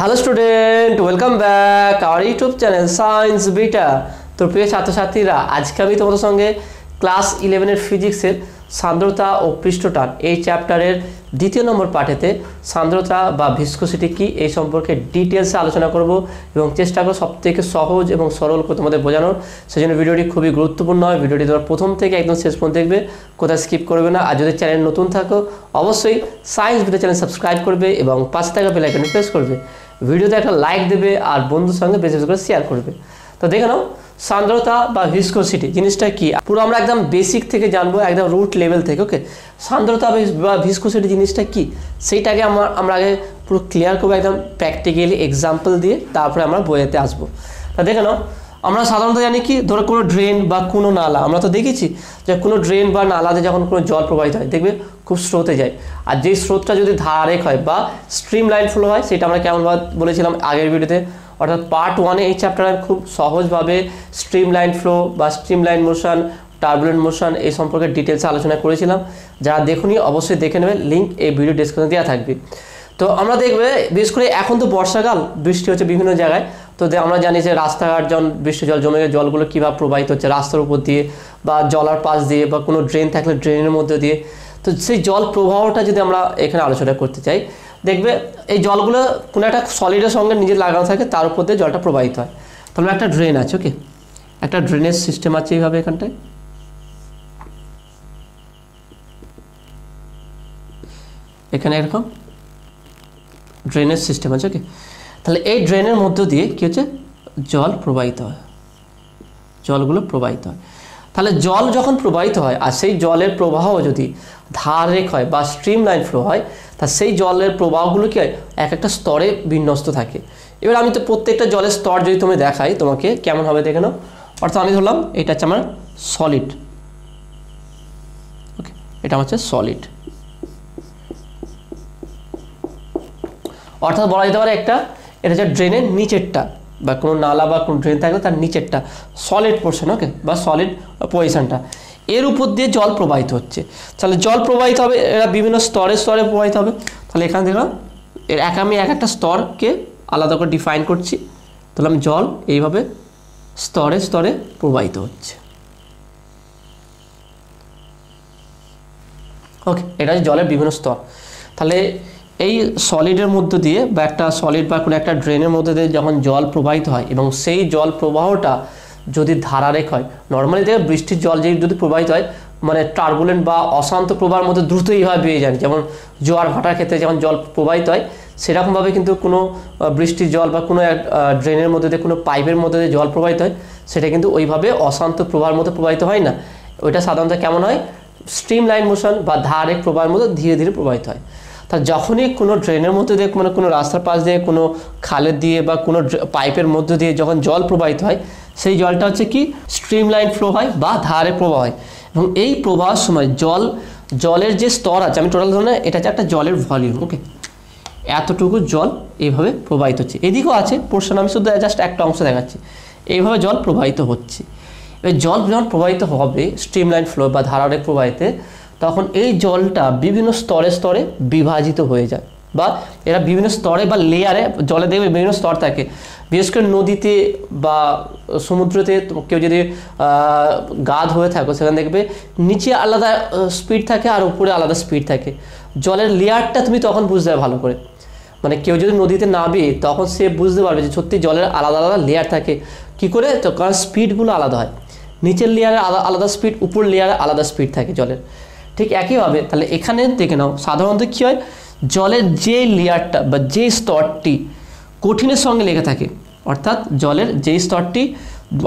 Hello student, welcome back our YouTube channel science beta. তো প্রিয় ছাত্রছাত্রীরা, আজকে আমি তোমাদের সঙ্গে ক্লাস 11-এর ফিজিক্সের সান্দ্রতা ও পৃষ্ঠটান এই চ্যাপ্টারের দ্বিতীয় নম্বর পাঠেতে সান্দ্রতা বা ভিসকোসিটি কি এই সম্পর্কে ডিটেলসে আলোচনা করব এবং চেষ্টা করব সবথেকে সহজ এবং সরল করে তোমাদের বোঝানোর। সেজন্য ভিডিওটি খুবই গুরুত্বপূর্ণ হয়। ভিডিওটি তোমরা প্রথম থেকে একদম শেষ পর্যন্ত দেখবে, কোথায় স্কিপ করবে না। আর যদি চ্যানেল নতুন থাকো অবশ্যই সায়েন্স বিটা চ্যানেল সাবস্ক্রাইব করবে এবং পাশে থাকা বেল আইকনে প্রেস করবে। ভিডিওতে একটা লাইক দেবে আর বন্ধুর সঙ্গে বেশি বেশি করে শেয়ার করবে। তো দেখে নাও সান্দ্রতা বা ভিসকোসিটি জিনিসটা কি, পুরো আমরা একদম বেসিক থেকে জানবো, একদম রুট লেভেল থেকে। ওকে, সান্দ্রতা বা ভিসকোসিটি জিনিসটা কি সেইটাকে আমরা আগে পুরো ক্লিয়ার করবো একদম প্র্যাকটিক্যালি এক্সাম্পল দিয়ে, তারপরে আমরা বইয়েতে আসবো। তা দেখে নাও, আমরা সাধারণত জানি কি, ধরো কোনো ড্রেন বা কোনো নালা, আমরা তো দেখেছি যে কোনো ড্রেন বা নালাতে যখন কোনো জল প্রবাহিত হয় দেখবে খুব স্রোতে যায়। আর যেই স্রোতটা যদি ধারারেখ হয় বা স্ট্রিম লাইন ফ্লো হয়, সেটা আমরা কেমনভাবে বলেছিলাম আগের ভিডিওতে, অর্থাৎ পার্ট 1-এ এই চ্যাপ্টারে খুব সহজভাবে স্ট্রিম লাইন ফ্লো বা stream line motion, turbulent motion এই সম্পর্কে ডিটেলসে আলোচনা করেছিলাম। যারা দেখুনি অবশ্যই দেখে নেবে, লিঙ্ক এই ভিডিও ডেসক্রিপশনে দেওয়া থাকবে। তো আমরা দেখবে বিশেষ করে এখন তো বর্ষাকাল, বৃষ্টি হচ্ছে বিভিন্ন জায়গায়। তো আমরা জানি যে রাস্তাঘাট যখন বৃষ্টি জল জমে গেলে জলগুলো কীভাবে প্রবাহিত হচ্ছে রাস্তার উপর দিয়ে বা জলার পাশ দিয়ে বা কোনো ড্রেন থাকলে ড্রেনের মধ্যে দিয়ে। তো সেই জল প্রবাহটা যদি আমরা এখানে আলোচনা করতে চাই, দেখবে এই জলগুলো কোনো একটা সলিডের সঙ্গে নিজে লাগানো থাকে, তার উপর দিয়ে জলটা প্রবাহিত হয়। তাহলে একটা ড্রেন আছে, ওকে, একটা ড্রেনেজ সিস্টেম আছে এইভাবে এখানটায়। এখানে এরকম ড্রেনেজ সিস্টেম আছে, ওকে। তাহলে এই ড্রেনের মধ্য দিয়ে কী হচ্ছে, জল প্রবাহিত হয়, জলগুলো প্রবাহিত হয়। তাহলে জল যখন প্রবাহিত হয় আর সেই জলের প্রবাহ যদি ধাররেখ হয় বা স্ট্রিম লাইন ফ্লো হয়, তা সেই জলের প্রবাহগুলো কী হয়, এক একটা স্তরে বিন্যস্ত থাকে। এবার আমি তো প্রত্যেকটা জলের স্তর যদি তুমি দেখাই তোমাকে কেমন হবে দেখে নাও। অর্থাৎ আমি ধরলাম এটা হচ্ছে আমার সলিড, ওকে, এটা হচ্ছে সলিড। অর্থাৎ বলা যেতে পারে এটা হচ্ছে ড্রেনের নিচেরটা, বা কোনো নালা বা কোনো ড্রেন থাকলে তার নিচেরটা সলিড পোর্শন, ওকে, বা সলিড পজিশনটা। এর উপর দিয়ে জল প্রবাহিত হচ্ছে। তাহলে জল প্রবাহিত হবে, এরা বিভিন্ন স্তরে স্তরে প্রবাহিত হবে। তাহলে এখানে দেখলাম আমি এক একটা স্তরকে আলাদা করে ডিফাইন করছি। তাহলে জল এইভাবে স্তরে স্তরে প্রবাহিত হচ্ছে, ওকে। এটা হচ্ছে জলের বিভিন্ন স্তর। তাহলে এই সলিডের মধ্য দিয়ে বা একটা সলিড বা কোনো একটা ড্রেনের মধ্যে দিয়ে যখন জল প্রবাহিত হয় এবং সেই জল প্রবাহটা যদি ধারারেখ হয়, নর্মালি দেখে বৃষ্টির জল যদি প্রবাহিত হয় মানে টার্বুলেন্ট বা অশান্ত প্রবাহের মধ্যে দ্রুত এইভাবে বেরিয়ে যায়, যেমন জোয়ার ভাটার ক্ষেত্রে যখন জল প্রবাহিত হয় সেরকমভাবে কিন্তু কোনো বৃষ্টির জল বা কোনো ড্রেনের মধ্যে দিয়ে কোনো পাইপের মধ্যে দিয়ে জল প্রবাহিত হয়, সেটা কিন্তু ওইভাবে অশান্ত প্রবাহের মধ্যে প্রবাহিত হয় না। ওইটা সাধারণত কেমন হয়, স্ট্রিম লাইন মোশন বা ধারারেখ প্রবাহের মধ্যে ধীরে ধীরে প্রবাহিত হয়। তা যখনই কোনো ড্রেনের মধ্যে দিয়ে মানে কোনো রাস্তার পাশ দিয়ে কোনো খালের দিয়ে বা কোনো পাইপের মধ্য দিয়ে যখন জল প্রবাহিত হয়, সেই জলটা হচ্ছে কি স্ট্রিম লাইন ফ্লো হয় বা ধারে প্রবাহ হয়। এবং এই প্রবাহের সময় জলের যে স্তর আছে, আমি টোটাল ধরনের এটা হচ্ছে একটা জলের ভলিউম, ওকে, এতটুকু জল এইভাবে প্রবাহিত হচ্ছে। এদিকেও আছে পোর্শন, আমি শুধু জাস্ট একটা অংশ দেখাচ্ছি। এইভাবে জল প্রবাহিত হচ্ছে। এবার জল যখন প্রবাহিত হবে স্ট্রিম লাইন ফ্লো বা ধারারেখ প্রবাহিতে, তখন এই জলটা বিভিন্ন স্তরে স্তরে বিভাজিত হয়ে যায়, বা এরা বিভিন্ন স্তরে বা লেয়ারে, জলে দেখবে বিভিন্ন স্তর থাকে। বিশেষ করে নদীতে বা সমুদ্রতে কেউ যদি গা ধুয়ে থাকো, সেখানে দেখবে নিচে আলাদা স্পিড থাকে আর উপরে আলাদা স্পিড থাকে। জলের লেয়ারটা তুমি তখন বুঝতে পারবে ভালো করে, মানে কেউ যদি নদীতে নামে তখন সে বুঝতে পারবে যে সত্যি জলের আলাদা আলাদা লেয়ার থাকে। কী করে? তো কারণ স্পিডগুলো আলাদা হয়, নিচের লেয়ারে আলাদা স্পিড, উপর লেয়ারে আলাদা স্পিড থাকে জলের। ঠিক একইভাবে তাহলে এখানে দেখে নাও, সাধারণত কী হয়, জলের যে লেয়ারটা বা যে স্তরটি কঠিনের সঙ্গে লেগে থাকে, অর্থাৎ জলের যেই স্তরটি,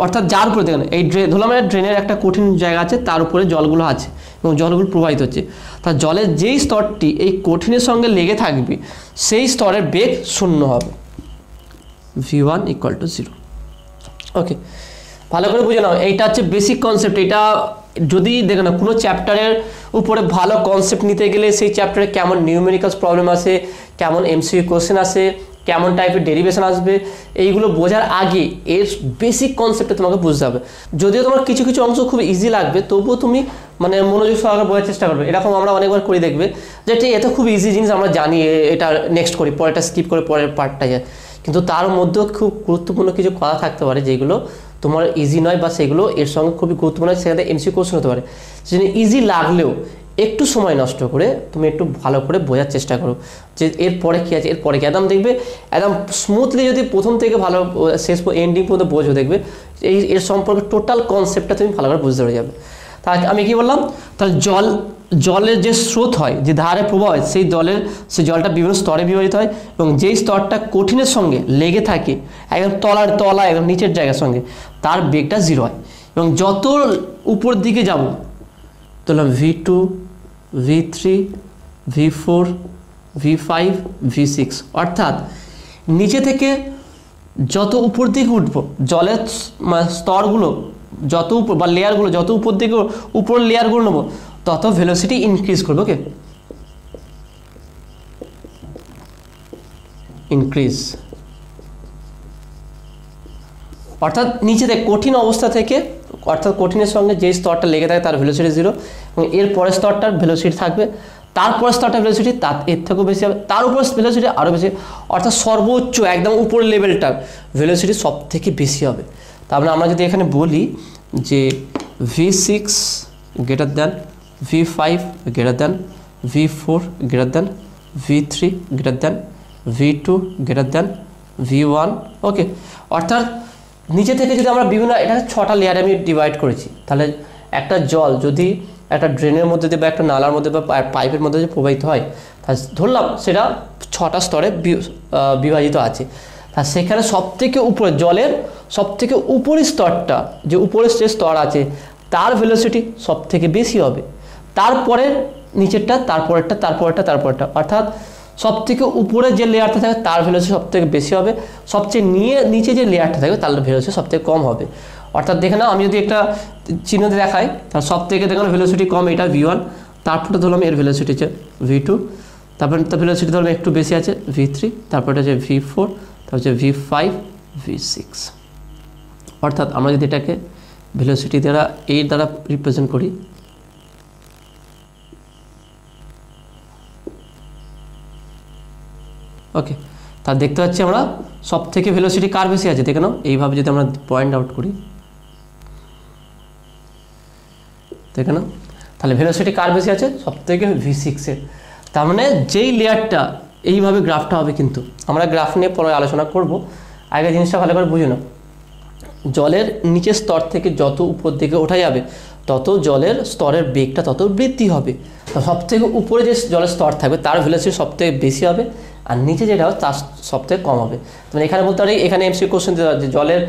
অর্থাৎ যার উপরে দেখেন এই ধরলাম ড্রেনের একটা কঠিন জায়গা আছে, তার উপরে জলগুলো আছে এবং জলগুলো প্রবাহিত হচ্ছে। তা জলের যেই স্তরটি এই কঠিনের সঙ্গে লেগে থাকবে, সেই স্তরের বেগ 0 হবে, v1 = 0, ওকে। ভালো করে বুঝে নাও, এইটা হচ্ছে বেসিক কনসেপ্ট। এটা যদি দেখে না কোনো চ্যাপ্টারের উপরে ভালো কনসেপ্ট নিতে গেলে সেই চ্যাপ্টারে কেমন নিউমেরিক্যালস প্রবলেম আসে, কেমন এমসিকিউ কোশ্চেন আসে, কেমন টাইপের ডেরিভেশন আসবে, এইগুলো বোঝার আগে এর বেসিক কনসেপ্টটা তোমাকে বুঝতে হবে। যদিও তোমার কিছু কিছু অংশ খুব ইজি লাগবে, তবুও তুমি মানে মনোযোগ সহকারে বোঝার চেষ্টা করবে। এরকম আমরা অনেকবার করে দেখবে যে এটা খুব ইজি জিনিস, আমরা জানি, এটা নেক্সট করি, পরেরটা স্কিপ করে পরের পার্টটা যায়, কিন্তু তার মধ্যেও খুব গুরুত্বপূর্ণ কিছু কথা থাকতে পারে যেগুলো তোমার ইজি নয়, বা সেগুলো এর সঙ্গে খুবই গুরুত্বপূর্ণ, সেখানে এমসিকিউ কোশ্চেন হতে পারে। সেজন্য ইজি লাগলেও একটু সময় নষ্ট করে তুমি একটু ভালো করে বোঝার চেষ্টা করো যে এরপরে কী আছে, এরপরে কি, একদম দেখবে একদম স্মুথলি যদি প্রথম থেকে ভালো শেষ এন্ডিং পর্যন্ত বোঝো, দেখবে এর সম্পর্কে টোটাল কনসেপ্টটা তুমি ভালো করে বুঝতে পেরে যাবে। তাহলে আমি কি বললাম, তাহলে জলের যে স্রোত হয়, যে ধারে প্রবাহ হয়, সেই জলটা বিভিন্ন স্তরে বিভাজিত হয়, এবং যেই স্তরটা কঠিনের সঙ্গে লেগে থাকে একদম তলা একদম নিচের জায়গার সঙ্গে, তার বেগটা 0 হয়। এবং যত উপর দিকে যাব, তাহলে V2, V3, V4, V5, V6, অর্থাৎ নিচে থেকে যত উপর দিকে উঠবো, জলের স্তরগুলো যত উপর বা লেয়ারগুলো যত উপর দিকে উপর লেয়ারগুলো নেবো, তত ভেলোসিটি ইনক্রিজ করবে। ওকে, ইনক্রিজ, অর্থাৎ নিচে থেকে কঠিন অবস্থা থেকে, অর্থাৎ কঠিনের সঙ্গে যে স্তরটা লেগে থাকে তার ভেলোসিটি 0, এবং এর পরের স্তরটার ভেলোসিটি থাকবে, তারপরের স্তরটার ভেলোসিটি তার এর থেকেও বেশি হবে, তার উপর ভেলোসিটি আরও বেশি, অর্থাৎ সর্বোচ্চ একদম উপরের লেভেলটার ভেলোসিটি সব থেকে বেশি হবে। তারপরে আমরা যদি এখানে বলি যে V6 greater than V5 greater than V4 greater than V3 greater than V2 greater than V1, ওকে, অর্থাৎ নিচে থেকে যদি আমরা বিভিন্ন, এটা 6টা লেয়ারে আমি ডিভাইড করেছি। তাহলে একটা জল যদি একটা ড্রেনের মধ্যে দিয়ে বা একটা নালার মধ্যে বা পাইপের মধ্যে যে প্রবাহিত হয়, তাহলে ধরলাম সেটা 6টা স্তরে বিভাজিত আছে। তা সেখানে সবথেকে উপরে জলের সবথেকে উপরের স্তরটা, যে উপরের যে স্তর আছে তার ভেলোসিটি সব থেকে বেশি হবে, তারপরে নিচেরটা, তারপরেরটা, অর্থাৎ সব থেকে উপরে যে লেয়ারটা থাকে তার ভেলোসিটি সব থেকে বেশি হবে, সবচেয়ে নিচে যে লেয়ারটা থাকবে তার ভেলোসিটি সব থেকে কম হবে। অর্থাৎ দেখে নাও, আমি যদি একটা চিহ্ন দেখাই, তাহলে সব থেকে দেখলাম ভেলোসিটি কম, এটা V1, তারপরে ধরলাম এর ভেলোসিটি হচ্ছে V2, তারপরে তার ভেলোসিটি ধরলাম একটু বেশি আছে V3, তারপরে হচ্ছে V4, তারপর হচ্ছে V5, V6। অর্থাৎ আমরা যদি এটাকে ভেলোসিটি দ্বারা এর দ্বারা রিপ্রেজেন্ট করি, ওকে, তা দেখতে পাচ্ছি আমরা সব থেকে ভেলোসিটি কার বেশি আছে, দেখে নাও, এইভাবে যদি আমরা পয়েন্ট আউট করি, দেখে নাও, তাহলে ভেলোসিটি কার বেশি আছে, সব থেকে V6 এর। তার মানে যেই লেয়ারটা, এইভাবে গ্রাফটা হবে, কিন্তু আমরা গ্রাফ নিয়ে পরে আলোচনা করব, আগে জিনিসটা ভালো করে বুঝে নাও। জলের নিচের স্তর থেকে যত উপর দিকে ওঠা যাবে, তত জলের স্তরের বেগটা তত বৃদ্ধি হবে। সব থেকে উপরে যে জলের স্তর থাকবে তার ভেলোসিটি সব থেকে বেশি হবে, আর নিচে যেটা হবে তার সব থেকে কম হবে। মানে এখানে বলতে পারি, এখানে এমসি কোশ্চেন দিতে পারে যে জলের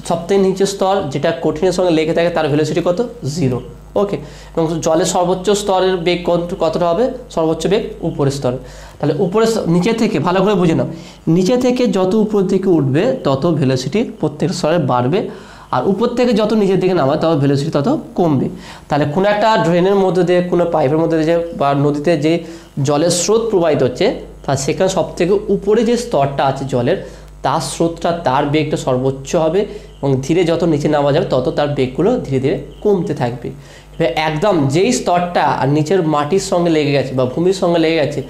সবথেকে নিচের স্তর যেটা কঠিনের সঙ্গে লেগে থাকে তার ভেলোসিটি কত, 0, ওকে, এবং জলের সর্বোচ্চ স্তরের বেগ কতটা হবে, সর্বোচ্চ বেগ উপরের স্তরে। তাহলে নিচে থেকে ভালো করে বুঝে নাও, নিচে থেকে যত উপর দিকে উঠবে তত ভেলোসিটি প্রত্যেক স্তরে বাড়বে, আর উপর থেকে যত নিচের দিকে নামা তত ভেলোসিটি তত কমবে। তাহলে কোনো একটা ড্রেনের মধ্যে দিয়ে, কোনো পাইপের মধ্যে দিয়ে বা নদীতে যে জলের স্রোত প্রবাহিত হচ্ছে, তা সেখানে সব থেকে উপরে যে স্তরটা আছে জলের, তার স্রোতটা, তার বেগটা সর্বোচ্চ হবে, এবং ধীরে যত নিচে নামা যাবে তত তার বেগগুলো ধীরে ধীরে কমতে থাকবে। একদম যেই স্তরটা আর নিচের মাটির সঙ্গে লেগে গেছে বা ভূমির সঙ্গে লেগে গেছে,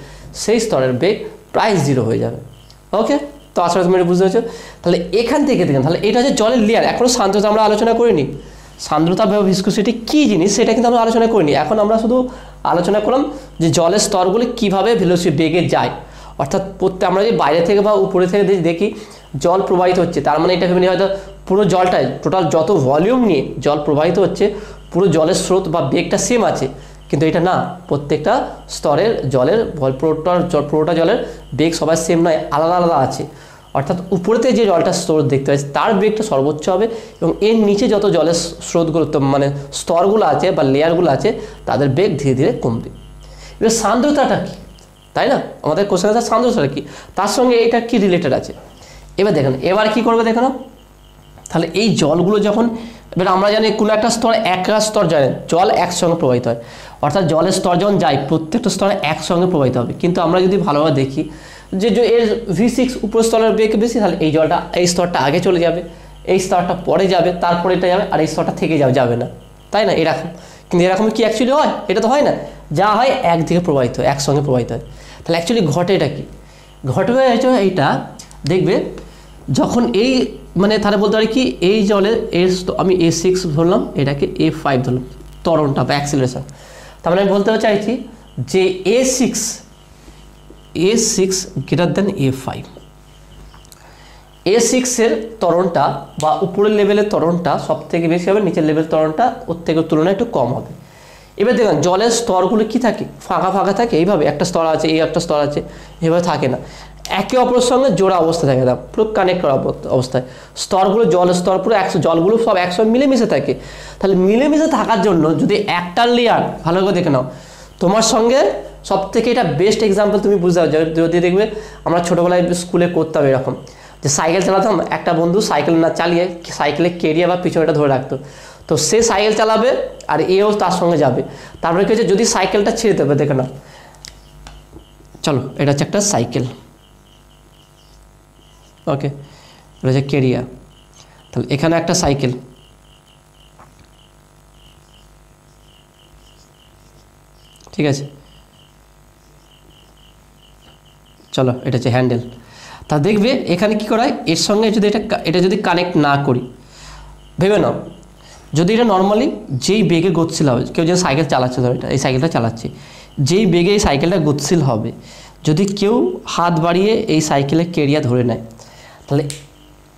সেই স্তরের বেগ প্রায় 0 হয়ে যাবে। ওকে, তো আসলে তুমি এটা বুঝতে পেরেছো। তাহলে এখান থেকে দেখেন, তাহলে এটা হচ্ছে জলের লেয়ার। এখনও সান্দ্রতা আমরা আলোচনা করিনি, সান্দ্রতা বা ভিস্কোসিটি কী জিনিস সেটা কিন্তু আমরা আলোচনা করিনি। এখন আমরা শুধু আলোচনা করলাম যে জলের স্তরগুলি কীভাবে ভেলোসিটি বেগে যায়। অর্থাৎ আমরা যদি বাইরে থেকে বা উপরে থেকে দেখি জল প্রবাহিত হচ্ছে, তার মানে এটা ভেবে নিয়ে হয়তো পুরো জলটাই, টোটাল যত ভলিউম নিয়ে জল প্রবাহিত হচ্ছে, পুরো জলের স্রোত বা বেগটা সেম আছে, কিন্তু এটা না, প্রত্যেকটা স্তরের জলের পুরোটা জলের বেগ সবাই সেম নয়, আলাদা আলাদা আছে। অর্থাৎ উপরেতে যে জলটা স্রোত দেখতে পাচ্ছি তার বেগটা সর্বোচ্চ হবে, এবং এর নিচে যত জলের স্রোতগুলো মানে স্তরগুলো আছে বা লেয়ারগুলো আছে তাদের বেগ ধীরে ধীরে কমবে। এবার সান্দ্রতাটা কী, তাই না, আমাদের কোশ্চেন আছে সান্দ্রতাটা কী, তার সঙ্গে এটা কি রিলেটেড আছে। এবার দেখেন, এবার কী করবে দেখেন, তাহলে এই জলগুলো যখন, এবার আমরা জানি কোনো একটা স্তর স্তর যায়, জল একসঙ্গে প্রবাহিত হয়, অর্থাৎ জলের স্তর যখন যায় প্রত্যেকটা স্তরে একসঙ্গে প্রবাহিত হবে। কিন্তু আমরা যদি ভালোভাবে দেখি, যে এর V6 উপর স্তরের বেগ বেশি, তাহলে এই জলটা এই স্তরটা আগে চলে যাবে, এই স্তরটা পরে যাবে, তারপরে এটা যাবে, আর এই স্তরটা থেকে যাবে না, তাই না? এরকম। কিন্তু এরকম কি অ্যাকচুয়ালি হয়? এটা তো হয় না। যা হয় একদিকে প্রবাহিত হয়, একসঙ্গে প্রবাহিত হয়। তাহলে অ্যাকচুয়ালি ঘটে এটা কি? ঘটবে এইটা দেখবে যখন এই মানে তাহলে বলতে পারি কি এই জলের আমি A6 ধরলাম, এটাকে A5 ধরলাম, ত্বরণটা বা অ্যাক্সিলারেশন। তার মানে আমি বলতে চাইছি যে A6 greater than A5, A6 এর ত্বরণটা বা উপরের লেভেলের ত্বরণটা সব থেকে বেশি হবে, নিচের লেভেলের ত্বরণটা ওর থেকে তুলনায় একটু কম হবে। এবার দেখুন জলের স্তরগুলো কি থাকে, ফাঁকা ফাঁকা থাকে, এইভাবে একটা স্তর আছে, এই একটা স্তর আছে, এভাবে থাকে না, একে অপরের সঙ্গে জোড়া অবস্থা থাকে, পুরো কানেক্ট করা অবস্থায় স্তরগুলো, জলের স্তর পুরো জলগুলো সব একসঙ্গে মিলেমিশে থাকে। তাহলে মিলেমিশে থাকার জন্য যদি একটা লেয়ার, ভালো করে দেখে নাও, তোমার সঙ্গে সব থেকে এটা বেস্ট এক্সাম্পল তুমি বুঝতে পারছো, যদি দেখবে আমরা ছোটোবেলায় স্কুলে করতাম এরকম, যে সাইকেল চালাতাম, একটা বন্ধু সাইকেল না চালিয়ে সাইকেলে কেরিয়া বা পিছনেটা ধরে রাখতো, তো সে সাইকেল চালাবে আর এও তার সঙ্গে যাবে। তারপরে কি হচ্ছে, যদি সাইকেলটা ছেড়ে দেবে, দেখে না, চলো এটা হচ্ছে একটা সাইকেল, ওকে, এটা হচ্ছে কেরিয়া, তাহলে এখানে একটা সাইকেল, ঠিক আছে, চলো এটা হচ্ছে হ্যান্ডেল। তা দেখবে এখানে কি করা হয়, এর সঙ্গে যদি এটা যদি কানেক্ট না করি, ভেবে নাও যদি এটা নর্মালি যেই বেগে গতিশীল হবে, কেউ যদি সাইকেল চালাচ্ছে, ধর এটা এই সাইকেলটা চালাচ্ছে, যেই বেগে এই সাইকেলটা গতিশীল হবে, যদি কেউ হাত বাড়িয়ে এই সাইকেলের কেরিয়া ধরে নেয়, তাহলে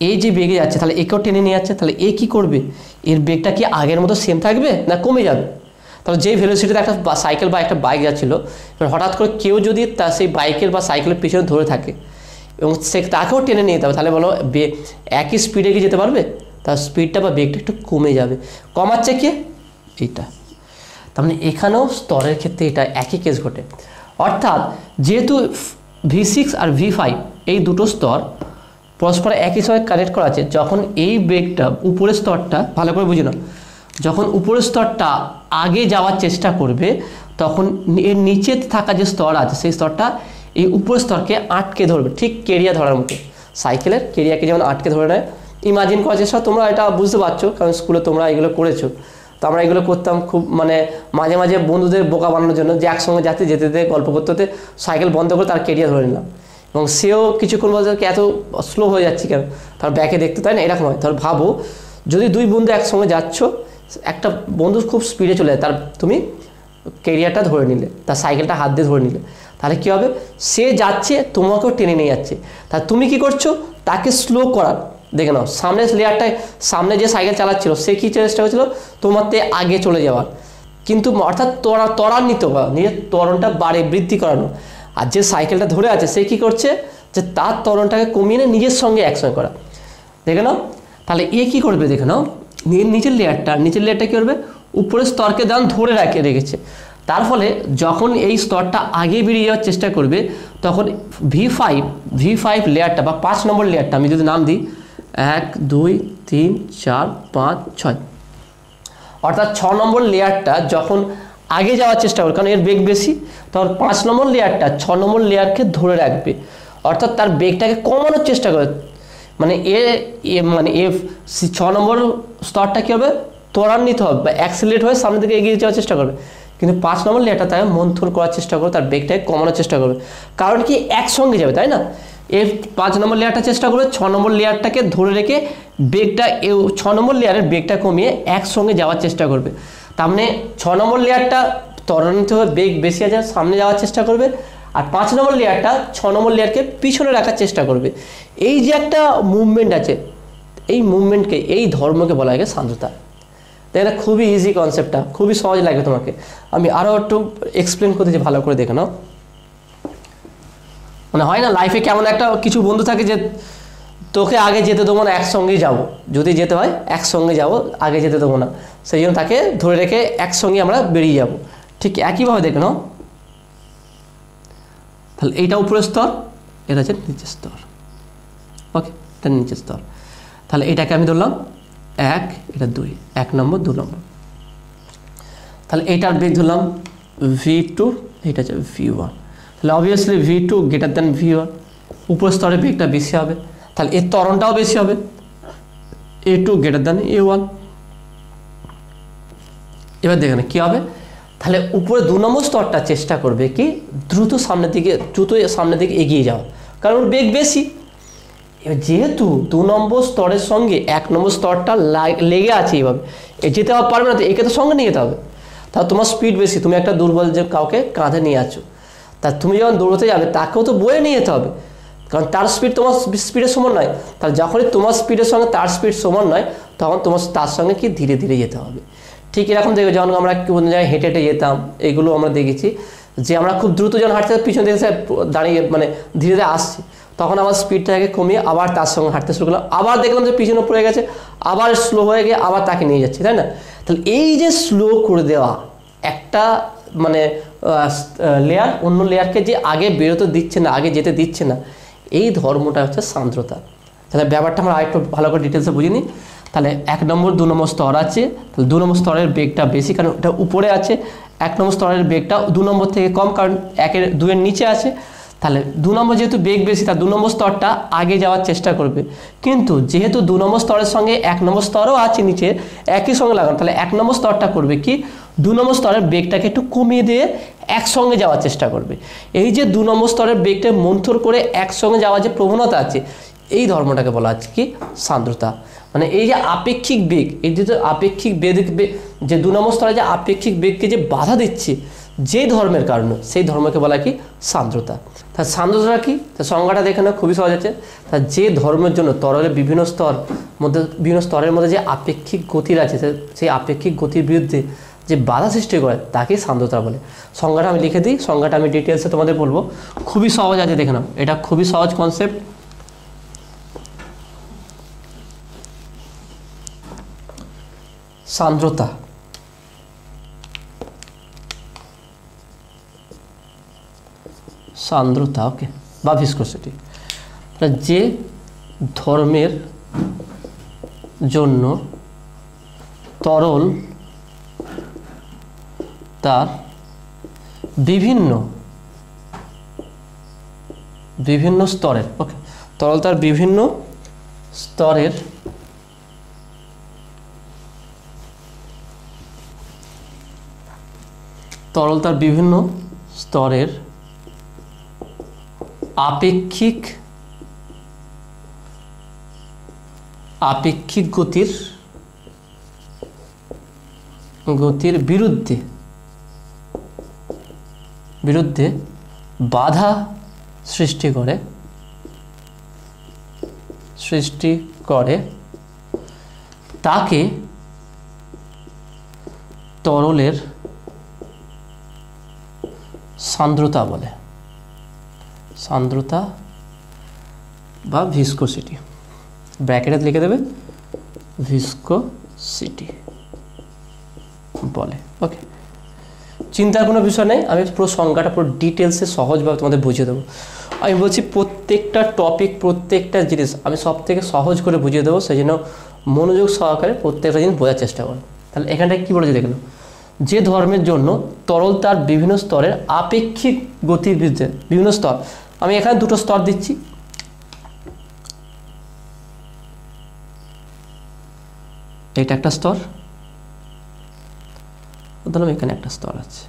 এই যে বেগে যাচ্ছে, তাহলে একেও টেনে নিয়ে যাচ্ছে, তাহলে এ কী করবে, এর বেগটা কি আগের মতো সেম থাকবে না কমে যাবে? তাহলে যেই ভেলোসিটিতে একটা সাইকেল বা একটা বাইক যাচ্ছিলো, এবার হঠাৎ করে কেউ যদি তা সেই বাইকের বা সাইকেলের পিছনে ধরে থাকে এবং সে তাকেও টেনে নিয়ে যেতে হবে, তাহলে বলো একই স্পিডে কি যেতে পারবে? তার স্পিডটা বা বেগটা একটু কমে যাবে। কমাচ্ছে কে? এইটা। তার মানে এখানেও স্তরের ক্ষেত্রে এটা একই কেস ঘটে। অর্থাৎ যেহেতু V6 আর V5 এই দুটো স্তর পরস্পর একই সময় কানেক্ট করা আছে, যখন এই বেগটা উপরের স্তরটা, ভালো করে বুঝে নাও, যখন উপরের স্তরটা আগে যাওয়ার চেষ্টা করবে, তখন এর নিচে থাকা যে স্তর আছে সেই স্তরটা এই উপরের স্তরকে আটকে ধরবে, ঠিক কেরিয়া ধরার মতো, সাইকেলের কেরিয়াকে যেমন আটকে ধরে নেয়। ইমাজিন করার চেষ্টা, তোমরা এটা বুঝতে পারছো কারণ স্কুলে তোমরা এগুলো করেছো। তো আমরা এগুলো করতাম খুব, মানে মাঝে মাঝে বন্ধুদের বোকা বানানোর জন্য, যে একসঙ্গে যেতে যেতে গল্প করতে হতে সাইকেল বন্ধ করে তার কেরিয়া ধরে নিলাম, এবং সেও কিছুক্ষণ বলতে এত স্লো হয়ে যাচ্ছি কেন, তার ব্যাকে দেখতে, তাই না? এরকম হয়। তাহলে ভাবো যদি দুই বন্ধু একসঙ্গে যাচ্ছ, একটা বন্ধু খুব স্পিডে চলে যায়, তার তুমি কেরিয়ারটা ধরে নিলে, তার সাইকেলটা হাত দিয়ে ধরে নিলে, তাহলে কী হবে, সে যাচ্ছে তোমাকেও টেনে নিয়ে যাচ্ছে, তা তুমি কি করছো, তাকে স্লো করার, দেখে নাও সামনের লেয়ারটায়, সামনে যে সাইকেল চালাচ্ছিল সে কী চেষ্টা করছিল, তোমাতে আগে চলে যাওয়ার, কিন্তু অর্থাৎ ত্বরান্বিত করা, নিজের ত্বরণটা বৃদ্ধি করানো। আর যে সাইকেলটা ধরে আছে সে কী করছে, যে তার ত্বরণটাকে কমিয়ে নিয়ে নিজের সঙ্গে একসঙ্গে করা, দেখে নাও। তাহলে এ কী করবে, দেখে নাও, নিচের লেয়ারটা কী করবে, উপরের স্তরকে যেমন ধরে রেখেছে, তার ফলে যখন এই স্তরটা আগে বেরিয়ে যাওয়ার চেষ্টা করবে, তখন V5 লেয়ারটা বা 5 নম্বর লেয়ারটা, আমি যদি নাম দিই 1 2 3 4 5 6, অর্থাৎ 6 নম্বর লেয়ারটা যখন আগে যাওয়ার চেষ্টা করবে, কারণ এর বেগ বেশি, তখন 5 নম্বর লেয়ারটা 6 নম্বর লেয়ারকে ধরে রাখবে, অর্থাৎ তার বেগটাকে কমানোর চেষ্টা করবে। মানে এ 6 নম্বর স্তরটা কী হবে, ত্বরান্বিত হবে বা অ্যাক্সিলারেট হয়ে সামনের দিকে এগিয়ে যাওয়ার চেষ্টা করবে, কিন্তু 5 নম্বর লেয়ারটা তাই মন্থর করার চেষ্টা করবে, তার বেগটাকে কমানোর চেষ্টা করবে, কারণ কি একসঙ্গে যাবে, তাই না? এর 5 নম্বর লেয়ারটা চেষ্টা করবে 6 নম্বর লেয়ারটাকে ধরে রেখে বেগটা 6 নম্বর লেয়ারের বেগটা কমিয়ে একসঙ্গে যাওয়ার চেষ্টা করবে। তার মানে 6 নম্বর লেয়ারটা ত্বরান্বিত হয়ে বেগ বেশি আছে সামনে যাওয়ার চেষ্টা করবে, আর 5 নম্বর লেয়ারটা 6 নম্বর লেয়ারকে পিছনে রাখার চেষ্টা করবে। এই যে একটা মুভমেন্ট আছে, এই মুভমেন্টকে, এই ধর্মকে বলা হয় সান্দ্রতা। তাই না? খুবই ইজি কনসেপ্টটা, খুবই সহজ লাগে তোমাকে, আমি আরও একটু এক্সপ্লেন করতে যে ভালো করে দেখে নাও। মানে হয় না লাইফে কেমন একটা কিছু বন্ধু থাকে যে তোকে আগে যেতে দেবো না, একসঙ্গেই যাবো, যদি যেতে হয় একসঙ্গে যাবো, আগে যেতে দেবো না, সেই জন্য তাকে ধরে রেখে একসঙ্গে আমরা বেরিয়ে যাব। ঠিক একইভাবে দেখে নাও, তাহলে এইটা উপরের স্তর, এটা হচ্ছে নিচের স্তর, ওকে, এটা নিচের স্তর। তাহলে এটাকে আমি ধরলাম 1, এটা 2, 1 নম্বর 2 নম্বর, তাহলে এইটার বেগ ধরলাম V2, এটা হচ্ছে V1, তাহলে obviously V2 greater than V1, উপরের স্তরের বেগটা বেশি হবে, তাহলে এর ত্বরণটাও বেশি হবে, A2 গ্রেটার দ্যান A1। এবার দেখেন কি হবে, তাহলে উপরে 2 নম্বর স্তরটা চেষ্টা করবে কি দ্রুত সামনের দিকে এগিয়ে যাওয়া, কারণ ওর বেগ বেশি। এবার যেহেতু 2 নম্বর স্তরের সঙ্গে 1 নম্বর স্তরটা লেগে আছে এইভাবে, যেতে পারবে না, তো একে তো সঙ্গে নিয়ে যেতে হবে। তাহলে তোমার স্পিড বেশি, তুমি একটা দুর্বল যে কাউকে কাঁধে নিয়ে আছো, তা তুমি যখন দৌড়তে যাবে তাকেও তো বয়ে নিয়ে যেতে হবে, কারণ তার স্পিড তোমার স্পিডের সমান নয়। তাহলে যখনই তোমার স্পিডের সঙ্গে তার স্পিড সমান নয়, তখন তোমার তার সঙ্গে কি ধীরে ধীরে যেতে হবে। ঠিক এরকম দেখবে যখন আমরা কোনো জায়গায় হেঁটে হেঁটে যেতাম, এগুলো আমরা দেখেছি যে আমরা খুব দ্রুত যখন হাঁটতে পিছন দিকে দাঁড়িয়ে মানে ধীরে ধীরে আসছি, তখন আমার স্পিডটাকে কমিয়ে আবার তার সঙ্গে হাঁটতে শুরু করলাম, আবার দেখলাম যে পিছনে পড়ে গেছে, আবার স্লো হয়ে গিয়ে আবার তাকে নিয়ে যাচ্ছে, তাই না? তাহলে এই যে স্লো করে দেওয়া একটা মানে লেয়ার অন্য লেয়ারকে যে আগে বেরোতে দিচ্ছে না, আগে যেতে দিচ্ছে না, এই ধর্মটা হচ্ছে সান্দ্রতা। তাহলে ব্যাপারটা আমরা আরেকটু ভালো করে ডিটেলসে বুঝে নিই। তাহলে 1 নম্বর 2 নম্বর স্তর আছে, তাহলে 2 নম্বর স্তরের বেগটা বেশি, কারণ এটা উপরে আছে। 1 নম্বর স্তরের বেগটা 2 নম্বর থেকে কম, কারণ 2 এর নিচে আছে। তাহলে 2 নম্বর যেহেতু বেগ বেশি, তার 2 নম্বর স্তরটা আগে যাওয়ার চেষ্টা করবে, কিন্তু যেহেতু 2 নম্বর স্তরের সঙ্গে 1 নম্বর স্তরও আছে নিচে একই সঙ্গে লাগানো, তাহলে 1 নম্বর স্তরটা করবে কি 2 নম্বর স্তরের বেগটাকে একটু কমিয়ে দিয়ে একসঙ্গে যাওয়ার চেষ্টা করবে। এই যে 2 নম্বর স্তরের বেগটা মন্থর করে একসঙ্গে যাওয়ার যে প্রবণতা আছে, এই ধর্মটাকে বলা হচ্ছে কি সান্দ্রতা। মানে এই যে আপেক্ষিক বেগ, এই যে আপেক্ষিক বেগ, যে 2 নম্বর স্তরে যে আপেক্ষিক বেগকে যে বাধা দিচ্ছে যে ধর্মের কারণে, সেই ধর্মকে বলা কি সান্দ্রতা। তা সান্দ্রতা কি, তা সংজ্ঞাটা দেখে না খুবই সহজ আছে। তা যে ধর্মের জন্য তরলের বিভিন্ন স্তরের মধ্যে যে আপেক্ষিক গতির আছে, সেই আপেক্ষিক গতির বিরুদ্ধে যে বাধা সৃষ্টি করে তাকে সান্দ্রতা বলে। সংজ্ঞাটা আমি লিখে দিই, সংজ্ঞাটা আমি ডিটেলসে তোমাদের বলবো, খুবই সহজ আছে, দেখে নাও, এটা খুবই সহজ কনসেপ্ট। সান্দ্রতা ওকে, বা ভিসকোসিটি, যে ধর্মের জন্য তরল তার বিভিন্ন স্তরের, ওকে, তরল তার বিভিন্ন স্তরের আপেক্ষিক গতির বিরুদ্ধে বাধা সৃষ্টি করে তাকে তরলের সান্দ্রতা বলে, সান্দ্রতা বা ভিসকোসিটি, ব্র্যাকেটে লিখে দেবে ভিসকোসিটি বলে। ওকে, চিন্তার কোনো বিষয় নেই, আমি পুরো সংজ্ঞাটা পুরো ডিটেলসে সহজভাবে তোমাদের বুঝিয়ে দেবো। আমি বলছি প্রত্যেকটা টপিক, প্রত্যেকটা জিনিস আমি সব থেকে সহজ করে বুঝিয়ে দেবো, সেই জন্য মনোযোগ সহকারে প্রত্যেকটা জিনিস বোঝার চেষ্টা করো। তাহলে এখানটায় কী বলেছে দেখলো, যে ধর্মের জন্য তরল তার বিভিন্ন স্তরের আপেক্ষিক গতির বিরুদ্ধে, বিভিন্ন স্তর, আমি এখানে 2টো স্তর দিচ্ছি, এটা একটা স্তর, ধরলাম এখানে একটা স্তর আছে,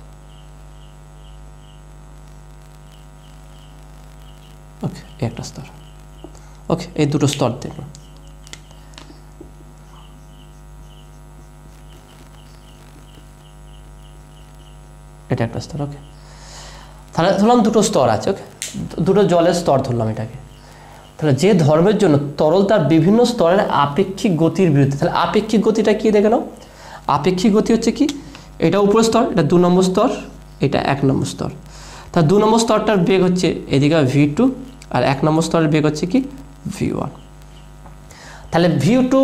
ওকে, একটা স্তর, ওকে, এই 2টো স্তর দেব। এটা একটা স্তর, ওকে, তাহলে ধরলাম 2টো স্তর আছে, ওকে, 2টো জলের স্তর ধরলাম এটাকে। তাহলে যে ধর্মের জন্য তরল তার বিভিন্ন স্তরের আপেক্ষিক গতির বিরুদ্ধে, তাহলে আপেক্ষিক গতিটা কি দেখে নাও, আপেক্ষিক গতি হচ্ছে কি, এটা উপরের স্তর, এটা 2 নম্বর স্তর, এটা 1 নম্বর স্তর। তা 2 নম্বর স্তরটার বেগ হচ্ছে এদিকে V2, আর 1 নম্বর স্তরের বেগ হচ্ছে কি V1। তাহলে V2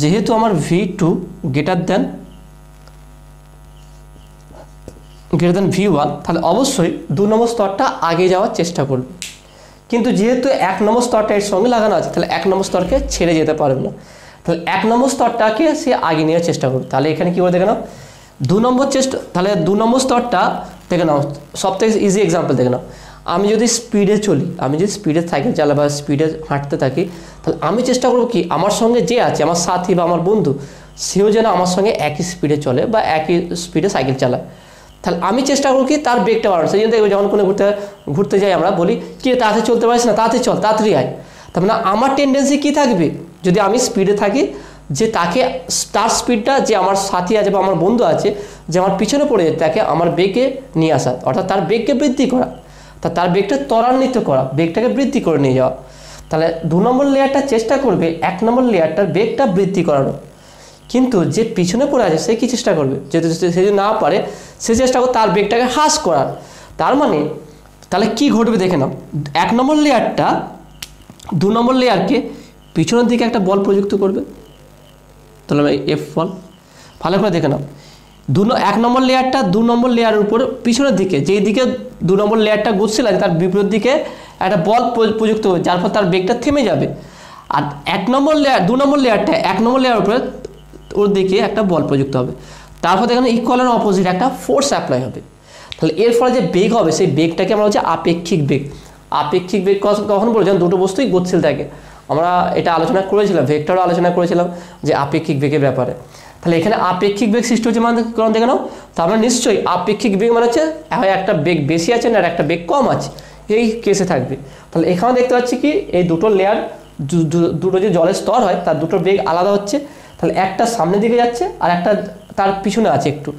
যেহেতু আমার V2 গ্রেটার দেন V1, তাহলে অবশ্যই 2 নম্বর স্তরটা আগে যাওয়ার চেষ্টা করবে, কিন্তু যেহেতু 1 নম্বর স্তরটা এর সঙ্গে লাগানো আছে, তাহলে 1 নম্বর স্তরকে ছেড়ে যেতে পারবে না, তাহলে 1 নম্বর স্তরটাকে সে আগে নেওয়ার চেষ্টা করবে। তাহলে এখানে কী করে দেখে নাও, 2 নম্বর তাহলে 2 নম্বর স্তরটা দেখে নাও, সব থেকে ইজি এক্সাম্পল দেখে নাও, আমি যদি স্পিডে চলি, আমি যদি স্পিডে সাইকেল চালাই বা স্পিডে হাঁটতে থাকি, তাহলে আমি চেষ্টা করবো কি আমার সঙ্গে যে আছে আমার সাথী বা আমার বন্ধু, সেও যেন আমার সঙ্গে একই স্পিডে চলে বা একই স্পিডে সাইকেল চালায়। তাহলে আমি চেষ্টা করবো কি তার বেগটা বাড়ানো। সেই জন্য দেখবে যখন কোনো ঘুরতে যাই আমরা বলি কি তাড়াতাড়ি চলতে পারিস না, তাড়াতাড়ি চল, তাড়াতাড়ি আয়। তার মানে আমার টেন্ডেন্সি কী থাকবে, যদি আমি স্পিডে থাকি, যে তাকে তার স্পিডটা, যে আমার সাথী আছে বা আমার বন্ধু আছে যে আমার পিছনে পড়ে যায়, তাকে আমার বেগে নিয়ে আসা, অর্থাৎ তার বেগকে বৃদ্ধি করা, তার বেগটা ত্বরান্বিত করা, বেগটাকে বৃদ্ধি করে নিয়ে যাওয়া। তাহলে 2 নম্বর লেয়ারটা চেষ্টা করবে 1 নম্বর লেয়ারটার বেগটা বৃদ্ধি করানো। কিন্তু যে পিছনে পড়ে আছে সে কি চেষ্টা করবে, যেহেতু সে যদি না পারে সে চেষ্টা করবে তার বেগটাকে হ্রাস করার। তার মানে তাহলে কি ঘটবে দেখে নাও, 1 নম্বর লেয়ারটা 2 নম্বর লেয়ারকে পিছনের দিকে একটা বল প্রযুক্ত করবে। তাহলে এফ বল ভালো করে দেখে নাও, 1 নম্বর লেয়ারটা 2 নম্বর লেয়ারের উপর পিছনের দিকে, যেই দিকে 2 নম্বর লেয়ারটা ঘুরছিল তার বিপরীত দিকে একটা বল প্রযুক্ত হবে, যার ফলে তার বেগটা থেমে যাবে। আর 1 নম্বর লেয়ার 2 নম্বর লেয়ারটা 1 নম্বর লেয়ারের উপরে ওর দিকে একটা বল প্রযুক্ত হবে, তারপর এখানে ইকুয়াল এর অপোজিট একটা ফোর্স অ্যাপ্লাই হবে। তাহলে এর ফলে যে বেগ হবে সেই বেগটাকে আমরা হচ্ছে আপেক্ষিক বেগ। আপেক্ষিক বেগ কখন বলে, যখন দুটো বস্তুই গতিশীল থাকে। আমরা এটা আলোচনা করেছিলাম, ভেক্টরও আলোচনা করেছিলাম যে আপেক্ষিক বেগের ব্যাপারে। তাহলে এখানে আপেক্ষিক বেগ সৃষ্টি হচ্ছে মানে কারণ দেখে নাও, তার মানে নিশ্চয়ই আপেক্ষিক বেগ মানে হচ্ছে হয় একটা বেগ বেশি আছে না একটা বেগ কম আছে, এই কেসে থাকবে। তাহলে এখানে দেখতে পাচ্ছি কি এই দুটো লেয়ার, দুটো যে জলের স্তর হয় তার দুটো বেগ আলাদা হচ্ছে। তাহলে একটা সামনের দিকে যাচ্ছে আর একটা তার পিছনে আছে একটু।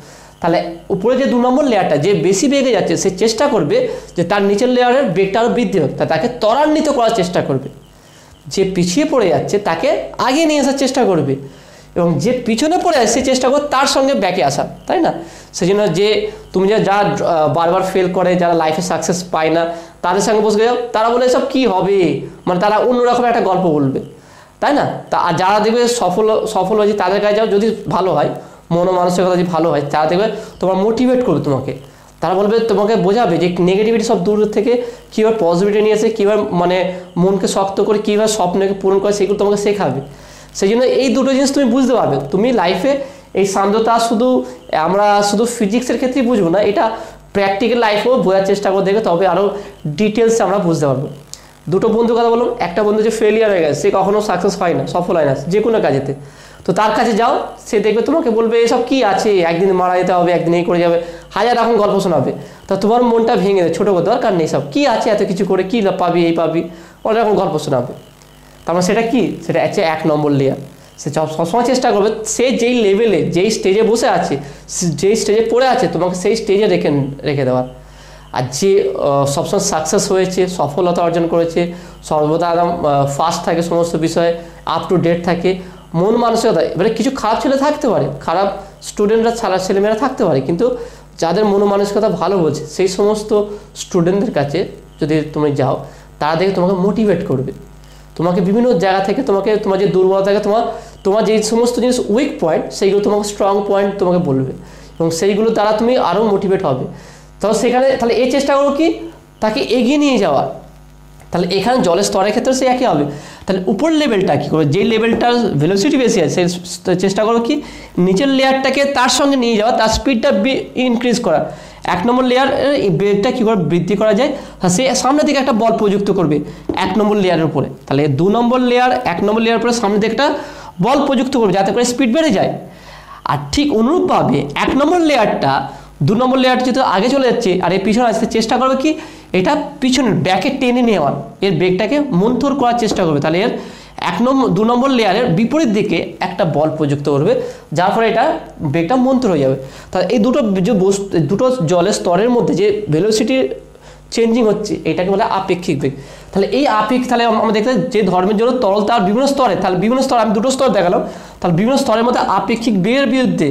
তাহলে উপরে যে 2 নম্বর লেয়ারটা যে বেশি বেগে যাচ্ছে সে চেষ্টা করবে যে তার নিচের লেয়ারের বেগটা আরও বৃদ্ধি হোক, তাকে ত্বরান্বিত করার চেষ্টা করবে। যে পিছিয়ে পড়ে যাচ্ছে তাকে আগে নিয়ে আসার চেষ্টা করবে, এবং যে পিছনে পড়ে আছে সে চেষ্টা করবে তার সঙ্গে ব্যাকে আসা, তাই না? সেই জন্য যে তুমি যা বারবার ফেল করে, যারা লাইফে সাকসেস পায় না, তাদের সঙ্গে বসে যাও, তারা বলে এসব কী হবে, মানে তারা অন্যরকম একটা গল্প বলবে, তাই না? তা যারা দেখবে সফল হয়েছে তাদের কাছে যাও, যদি ভালো হয় মনোমানসিকতা যদি ভালো হয়, তারা দেখবে তোমার মোটিভেট করবে তোমাকে। তারা বলবে, তোমাকে বোঝাবে যে নেগেটিভিটি সব দূর থেকে কীভাবে পজিটিভিটি নিয়ে এসে কীভাবে মানে মনকে শক্ত করে কীভাবে স্বপ্নকে পূরণ করে সেগুলো তোমাকে শেখাবে। সেই জন্য এই দুটো জিনিস তুমি বুঝতে পারবে। তুমি লাইফে এই শান্ততা আমরা শুধু ফিজিক্সের ক্ষেত্রেই বুঝবো না, এটা প্র্যাকটিক্যাল লাইফেও বোঝার চেষ্টা করে দেখবে, তবে আরও ডিটেলসে আমরা বুঝতে পারবো। দুটো বন্ধুর কথা বললাম, একটা বন্ধু যে ফেলিয়ার হয়ে গেছে, সে কখনো সাকসেস হয় না, সফল হয় না যে কোনো কাজেতে, তো তার কাছে যাও, সে দেখবে তোমাকে বলবে এসব কী আছে, একদিন মারা যেতে হবে, একদিন এই করে যাবে, হাজার রকম গল্প শোনাবে। তা তোমার মনটা ভেঙে দেয়, ছোটো করে দরকার নেই, সব কী আছে, এত কিছু করে কী পাবি, এই পাবি, অনেক রকম গল্প শোনাবে। তারপর সেটা কি, সেটা হচ্ছে 1 নম্বর লেয়ার। সে সবসময় চেষ্টা করবে সে যেই লেভেলে যেই স্টেজে বসে আছে, যেই স্টেজে পড়ে আছে, তোমাকে সেই স্টেজে রেখে দেওয়ার। আর যে সবসময় সাকসেস হয়েছে, সফলতা অর্জন করেছে, সর্বদা একদম ফার্স্ট থাকে সমস্ত বিষয়ে, আপ টু ডেট থাকে, মন মানসিকতা, এবারে কিছু খারাপ ছেলে থাকতে পারে, খারাপ স্টুডেন্টরা ছেলেমেয়েরা থাকতে পারে, কিন্তু যাদের মন মানসিকতা ভালো বোঝে সেই সমস্ত স্টুডেন্টদের কাছে যদি তুমি যাও, তারা দেখে তোমাকে মোটিভেট করবে, তোমাকে বিভিন্ন জায়গা থেকে তোমার যে দুর্বলতা থাকে, তোমার যে সমস্ত জিনিস উইক পয়েন্ট সেইগুলো তোমাকে স্ট্রং পয়েন্ট তোমাকে বলবে, এবং সেইগুলো দ্বারা তুমি আরও মোটিভেট হবে। তাহলে এই চেষ্টা করো কি তাকে এগিয়ে নিয়ে যাওয়া। তাহলে এখানে জলের স্তরের ক্ষেত্রে সে একই হবে। তাহলে উপর লেভেলটা কী করবে, যেই লেভেলটার ভেলোসিটি বেশি আছে সেই চেষ্টা করো কি নিচের লেয়ারটাকে তার সঙ্গে নিয়ে যাওয়া, তার স্পিডটা ইনক্রিজ করা। 1 নম্বর লেয়ার বেগটা কী করে বৃদ্ধি করা যায়, সে সামনের দিকে একটা বল প্রযুক্ত করবে 1 নম্বর লেয়ারের উপরে। তাহলে 2 নম্বর লেয়ার 1 নম্বর লেয়ার উপরে সামনের দিকে একটা বল প্রযুক্ত করবে যাতে করে স্পিড বেড়ে যায়। আর ঠিক অনুরূপভাবে 1 নম্বর লেয়ারটা 2 নম্বর লেয়ারটা যেহেতু আগে চলে যাচ্ছে আর এর পিছনে আসতে চেষ্টা করবে কি এটা পিছনের ব্যাকে টেনে নেওয়ার, এর বেগটাকে মন্থর করার চেষ্টা করবে। তাহলে এর 2 নম্বর লেয়ারের বিপরীত দিকে একটা বল প্রযুক্ত করবে, যার ফলে এটা বেগটা মন্থর হয়ে যাবে। তাহলে এই দুটো জলের স্তরের মধ্যে যে ভেলোসিটি চেঞ্জিং হচ্ছে এটাকে বলে আপেক্ষিক বেগ। তাহলে এই তাহলে আমরা দেখতে যে ধর্মের জন্য তরল তার বিভিন্ন স্তরে, তাহলে বিভিন্ন স্তর আমি দুটো স্তর দেখালাম, তাহলে বিভিন্ন স্তরের মধ্যে আপেক্ষিক বেগের বিরুদ্ধে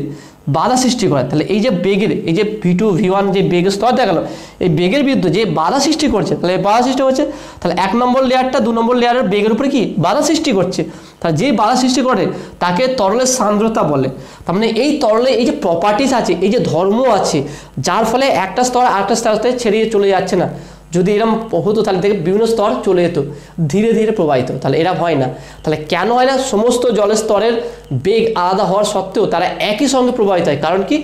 বাধা সৃষ্টি করে। তাহলে এই যে বেগের এই যে V2 V1 যে বেগের স্তর দেখালো, এই বেগের বিরুদ্ধে যে বাধা সৃষ্টি করছে, তাহলে বাধা সৃষ্টি করছে, তাহলে 1 নম্বর লেয়ারটা 2 নম্বর লেয়ারের বেগের উপরে কি বাধা সৃষ্টি করছে। তাহলে যে বাধা সৃষ্টি করে তাকে তরলের সান্দ্রতা বলে। তার মানে এই তরলে এই যে প্রপার্টিস আছে, এই যে ধর্ম আছে, যার ফলে একটা স্তর আরেকটা স্তরে ছেড়িয়ে চলে যাচ্ছে না। যদি এরকম হতো তাহলে থেকে বিভিন্ন স্তর চলে যেত, ধীরে ধীরে প্রবাহিত। তাহলে এরা হয় না। তাহলে কেন হয় না? সমস্ত জলের স্তরের বেগ আলাদা হওয়ার সত্ত্বেও তারা একই সঙ্গে প্রবাহিত হয়। কারণ কি?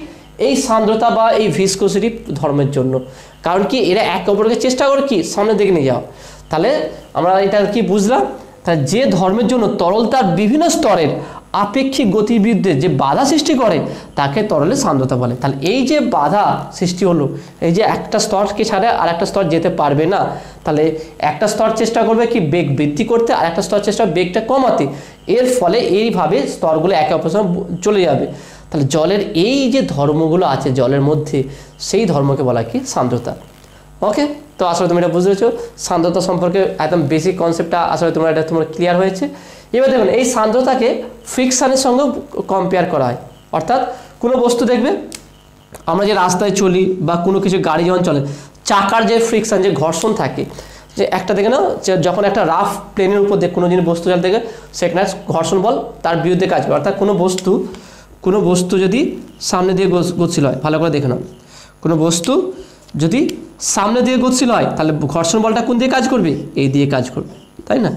এই সান্দ্রতা বা এই ভিসকোসিটি ধর্মের জন্য। কারণ কি এরা একে অপরকে চেষ্টা করে কি সামনের দিকে নিয়ে যাওয়া। তাহলে আমরা এটা কি বুঝলাম, তাহলে যে ধর্মের জন্য তরলতার বিভিন্ন স্তরের আপেক্ষিক গতির বিরুদ্ধে যে বাধা সৃষ্টি করে তাকে তরলের সান্দ্রতা বলে। তাহলে এই যে বাধা সৃষ্টি হলো, এই যে একটা স্তরকে ছাড়া আর একটা স্তর যেতে পারবে না, তাহলে একটা স্তর চেষ্টা করবে কি বেগ বৃদ্ধি করতে, আর একটা স্তর চেষ্টা বেগটা কমাতে, এর ফলে এইভাবে স্তরগুলো একে অপরের সঙ্গে চলে যাবে। তাহলে জলের এই যে ধর্মগুলো আছে জলের মধ্যে, সেই ধর্মকে বলা কি সান্দ্রতা। ওকে, তো আসলে তুমি এটা বুঝতে পেরেছো সান্দ্রতা সম্পর্কে একদম বেসিক কনসেপ্টটা আসলে তোমার ক্লিয়ার হয়েছে। এবার দেখুন এই সান্দ্রতাকে ফ্রিকশনের সঙ্গেও কম্পেয়ার করা হয়। অর্থাৎ কোনো বস্তু দেখবে আমরা যে রাস্তায় চলি বা কোনো কিছু গাড়ি যখন চলে, চাকার যে ফ্রিকশন যে ঘর্ষণ থাকে, যে একটা দেখে না যখন একটা রাফ প্লেনের উপর দিয়ে কোনো জিনিস বস্তু চলতে দেখে সেখানে ঘর্ষণ বল তার বিরুদ্ধে কাজ করে। অর্থাৎ কোনো বস্তু যদি সামনে দিয়ে গতিশীল হয়, ভালো করে দেখে নাও, কোনো বস্তু যদি সামনে দিয়ে গতিশীল হয় তাহলে ঘর্ষণ বলটা কোন দিয়ে কাজ করবে, এই দিয়ে কাজ করবে, তাই না?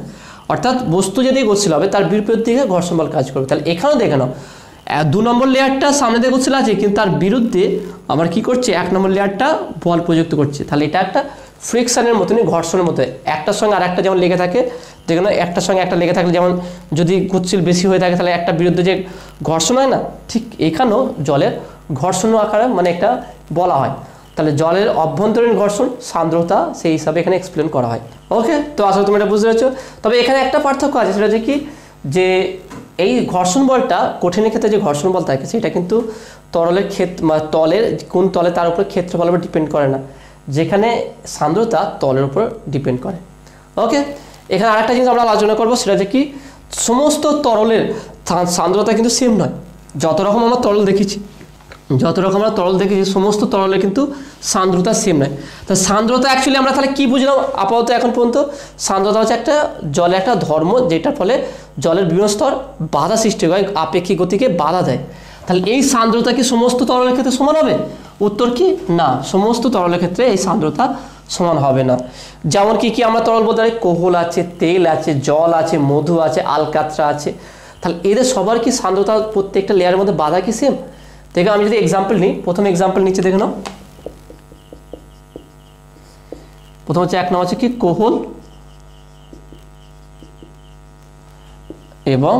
অর্থাৎ বস্তু যদি গতিশীল হবে তার বিপরীত দিকে ঘর্ষণ বল কাজ করবে। তাহলে এখানেও দেখে নাও 2 নম্বর লেয়ারটা সামনে দিয়ে গতিশীল আছে, কিন্তু তার বিরুদ্ধে আবার কি করছে 1 নম্বর লেয়ারটা বল প্রযুক্ত করছে। তাহলে এটা একটা ফ্রিকশনের মতনই, ঘর্ষণের মতো, একটার সঙ্গে আর একটা যেমন লেগে থাকে, যেখানে একটার সঙ্গে একটা লেগে থাকলে যেমন যদি গতিশীল বেশি হয়ে থাকে তাহলে একটা বিরুদ্ধে যে ঘর্ষণ হয় না, ঠিক এখানেও জলের ঘর্ষণ আকারে মানে একটা বলা হয়। তাহলে জলের অভ্যন্তরীণ ঘর্ষণ সান্দ্রতা সেই হিসাবে এখানে এক্সপ্লেন করা হয়। ওকে, তো আসলে তুমি এটা বুঝতে পেরেছো। তবে এখানে একটা পার্থক্য আছে, সেটা হচ্ছে কি যে এই ঘর্ষণ বলটা কঠিনের ক্ষেত্রে যে ঘর্ষণ বল থাকে সেটা কিন্তু তরলের তলের কোন তলে তার উপর ক্ষেত্রফলের উপর ডিপেন্ড করে না, যেখানে সান্দ্রতা তলের উপর ডিপেন্ড করে। ওকে, এখানে আরেকটা জিনিস আমরা আলোচনা করবো, সেটা হচ্ছে কি সমস্ত তরলের সান্দ্রতা কিন্তু সেম নয়। যত রকম আমরা তরল দেখেছি সমস্ত তরলের কিন্তু সান্দ্রতা সেম নয়। তো সান্দ্রতা অ্যাকচুয়ালি আমরা তাহলে কি বুঝলাম আপাতত এখন পর্যন্ত? সান্দ্রতা হচ্ছে একটা জলের একটা ধর্ম, যেটার ফলে জলের বিভিন্ন স্তর বাধা সৃষ্টি হয়, আপেক্ষিক গতিকে বাধা দেয়। তাহলে এই সান্দ্রতা কি সমস্ত তরলের ক্ষেত্রে সমান হবে? উত্তর কি না, সমস্ত তরলের ক্ষেত্রে এই সান্দ্রতা সমান হবে না। যেমন কি আমরা তরল বলতে পারি, কোহল আছে, তেল আছে, জল আছে, মধু আছে, আলকাতরা আছে। তাহলে এদের সবার কি সান্দ্রতা প্রত্যেকটা লেয়ারের মধ্যে বাধা কি সেম? দেখো আমি যদি এক্সাম্পল নিই, প্রথম এক্সাম্পল নিচে দেখে নাও। প্রথম হচ্ছে 1 নম্বর হচ্ছে কি কোহল এবং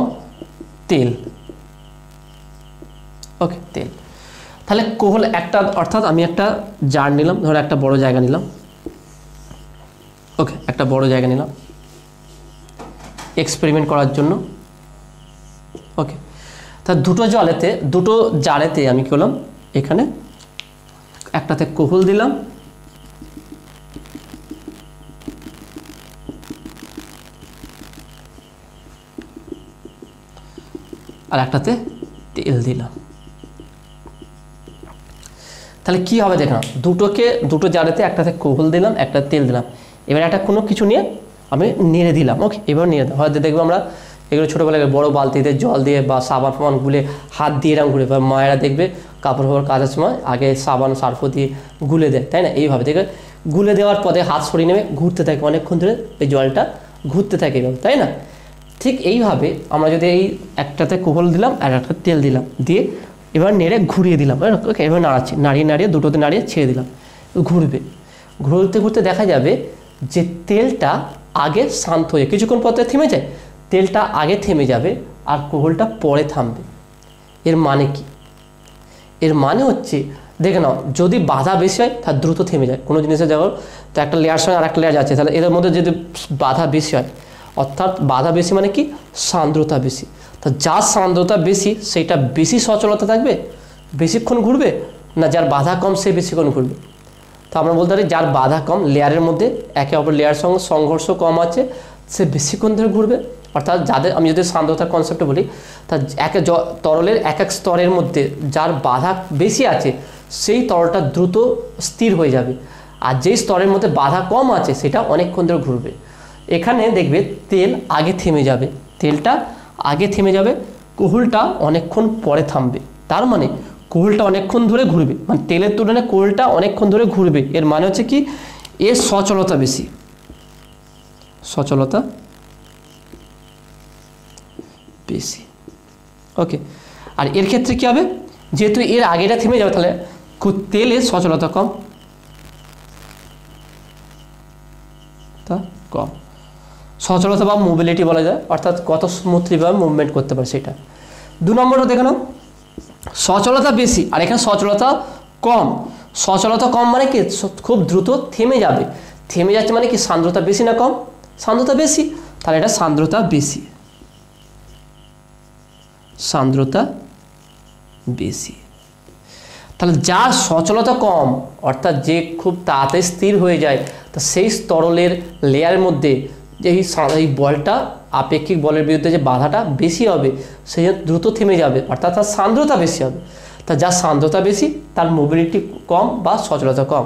তেল। ওকে, তেল। তাহলে কোহল একটা, অর্থাৎ আমি একটা জার নিলাম, ধরো একটা বড় জায়গা নিলাম। ওকে, একটা বড় জায়গা নিলাম এক্সপেরিমেন্ট করার জন্য। ওকে, তা দুটো জারেতে আমি কি করলাম, এখানে একটাতে কোহল দিলাম আর একটাতে তেল দিলাম। তাহলে কি হবে দেখো, দুটো জারেতে একটাতে কোহল দিলাম, একটা তেল দিলাম। এবার একটা কোনো কিছু নিয়ে আমি নেড়ে দিলাম। ওকে, এবার নেড়ে দিলাম। হয়তো দেখবো আমরা এগুলো ছোটোবেলায় বড় বালতিতে জল দিয়ে বা সাবান ফাবান গুলে হাত দিয়ে এরকম ঘুরে, বা মায়েরা দেখবে কাপড় ফাপড় কাচার সময় আগে সাবান সার্ফ দিয়ে গুলে দেয়, তাই না? এইভাবে দেখবে গুলে দেওয়ার পরে হাত সরিয়ে নেবে, ঘুরতে থাকে অনেকক্ষণ ধরে, এই জলটা ঘুরতে থাকে এইভাবে, তাই না? ঠিক এইভাবে আমরা যদি এই একটাতে কোহল দিলাম আর একটা তেল দিলাম, দিয়ে এবার নেড়ে ঘুরিয়ে দিলাম। ওকে, এবার নাড়িয়ে দুটোতে নাড়িয়ে ছেড়ে দিলাম, ঘুরবে। ঘুরতে দেখা যাবে যে তেলটা আগে শান্ত হয়ে কিছুক্ষণ পরে থেমে যায়, তেলটা আগে থেমে যাবে আর কোহলটা পরে থামবে। এর মানে কি? এর মানে হচ্ছে দেখে নাও, যদি বাধা বেশি হয় তার দ্রুত থেমে যায় কোনো জিনিসের, যেমন তো একটা লেয়ার সঙ্গে আর একটা লেয়ার যাচ্ছে, তাহলে এদের মধ্যে যদি বাধা বেশি হয়, অর্থাৎ বাধা বেশি মানে কি সান্দ্রতা বেশি, তা যার সান্দ্রতা বেশি সেটা বেশি সচলতা থাকবে, বেশিক্ষণ ঘুরবে, না যার বাধা কম সে বেশিক্ষণ ঘুরবে? তো আমরা বলতে পারি যার বাধা কম, লেয়ারের মধ্যে একে অপর লেয়ার সঙ্গে সংঘর্ষ কম আছে, সে বেশিক্ষণ ধরে ঘুরবে। অর্থাৎ যাদের আমি যদি সান্দ্রতার কনসেপ্টে বলি, তা তরলের এক এক স্তরের মধ্যে যার বাধা বেশি আছে সেই তরলটা দ্রুত স্থির হয়ে যাবে, আর যেই স্তরের মধ্যে বাধা কম আছে সেটা অনেকক্ষণ ধরে ঘুরবে। এখানে দেখবে তেল আগে থেমে যাবে, তেলটা আগে থেমে যাবে, কোহলটা অনেকক্ষণ পরে থামবে। তার মানে কোহলটা অনেকক্ষণ ধরে ঘুরবে, মানে তেলের তুলনায় কোহলটা অনেকক্ষণ ধরে ঘুরবে। এর মানে হচ্ছে কি এর সচলতা বেশি, সচলতা বেশি। ওকে, আর এর ক্ষেত্রে কি হবে, যেহেতু এর আগেটা থেমে যাবে তাহলে তেলের সচলতা কম, তা কম সচলতা বা মোবিলিটি বলা যায়, অর্থাৎ কত স্মুথলিভাবে মুভমেন্ট করতে পারে সেটা। 2 নম্বরটা দেখে নাও, সচলতা বেশি আর এখানে সচলতা কম। সচলতা কম মানে কি খুব দ্রুত থেমে যাবে, থেমে যাচ্ছে মানে কি সান্দ্রতা বেশি না কম? সান্দ্রতা বেশি, তাহলে এটা সান্দ্রতা বেশি, সান্দ্রতা বেশি। তাহলে যার সচলতা কম অর্থাৎ যে খুব তাড়াতাড়ি স্থির হয়ে যায়, তা সেই তরলের লেয়ারের মধ্যে যে এই বলটা আপেক্ষিক বলের বিরুদ্ধে যে বাধাটা বেশি হবে, সেই দ্রুত থেমে যাবে, অর্থাৎ তার সান্দ্রতা বেশি হবে। তা যার সান্দ্রতা বেশি তার মোবিলিটি কম বা সচলতা কম,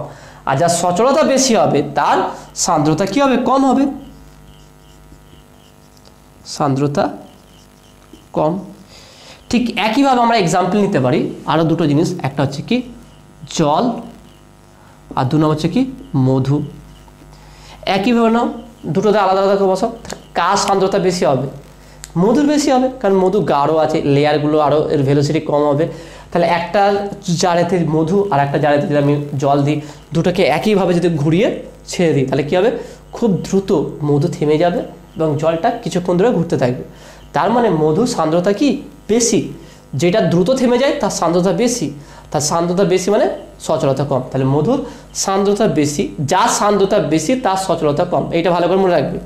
আর যার সচলতা বেশি হবে তার সান্দ্রতা কী হবে? কম হবে, সান্দ্রতা কম। ঠিক একইভাবে আমরা এক্সাম্পল নিতে পারি আরও দুটো জিনিস, একটা হচ্ছে কি জল আর 2 নম্বর হচ্ছে কি মধু। একইভাবে নাও, দুটোতে আলাদা আলাদা করে বসাও, কার সান্দ্রতা বেশি হবে? মধুর বেশি হবে, কারণ মধু গাঢ় আছে, লেয়ারগুলো আরও এর ভেলোসিটি কম হবে। তাহলে একটা জারেতে মধু আর একটা জারেতে যদি আমি জল দিই, দুটোকে একইভাবে যদি ঘুরিয়ে ছেড়ে দিই তাহলে কী হবে? খুব দ্রুত মধু থেমে যাবে এবং জলটা কিছুক্ষণ ধরে ঘুরতে থাকবে। তার মানে মধুর সান্দ্রতা কি বেশি, যেটা দ্রুত থেমে যায় তার সান্দ্রতা বেশি, তার সান্দ্রতা বেশি মানে সচলতা কম। তাহলে মধুর সান্দ্রতা বেশি, যার সান্দ্রতা বেশি তার সচলতা কম, এইটা ভালো করে মনে রাখবে।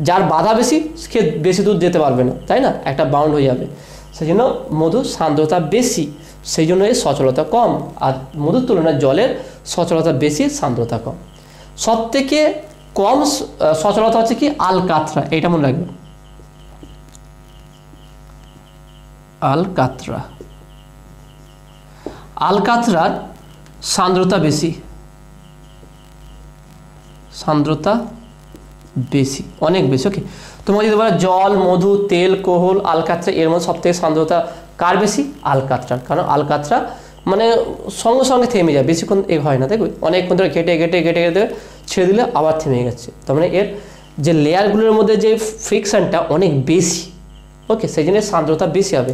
যার বাধা বেশি সে বেশি দূর যেতে পারবে না, তাই না? একটা বাউন্ড হয়ে যাবে, সেই জন্য মধুর সান্দ্রতা বেশি, সেই জন্য এর সচলতা কম। আর মধুর তুলনায় জলের সচলতা বেশি, সান্দ্রতা কম। সবথেকে কম সচলতা হচ্ছে কি আলকাতরা, এইটা মনে রাখবে, আলকাতরা। আলকাতরার সান্দ্রতা বেশি, সান্দ্রতা বেশি, অনেক বেশি। ওকে, তোমরা যদি বলো জল, মধু, তেল, কোহল, আলকাতরা, এর মধ্যে সবথেকে সান্দ্রতা কার বেশি? আলকাতরার। কারণ আলকাতরা মানে সঙ্গে সঙ্গে থেমে যায়, বেশিক্ষণ এ হয় না, দেখবে অনেকক্ষণ ধরে ঘেটে ঘেটে ঘেটে ঘেটে ছেড়ে দিলে আবার থেমে গেছে। তার মানে এর যে লেয়ারগুলোর মধ্যে যে ফ্রিকশনটা অনেক বেশি, ওকে, সেই জন্য সান্দ্রতা বেশি হবে।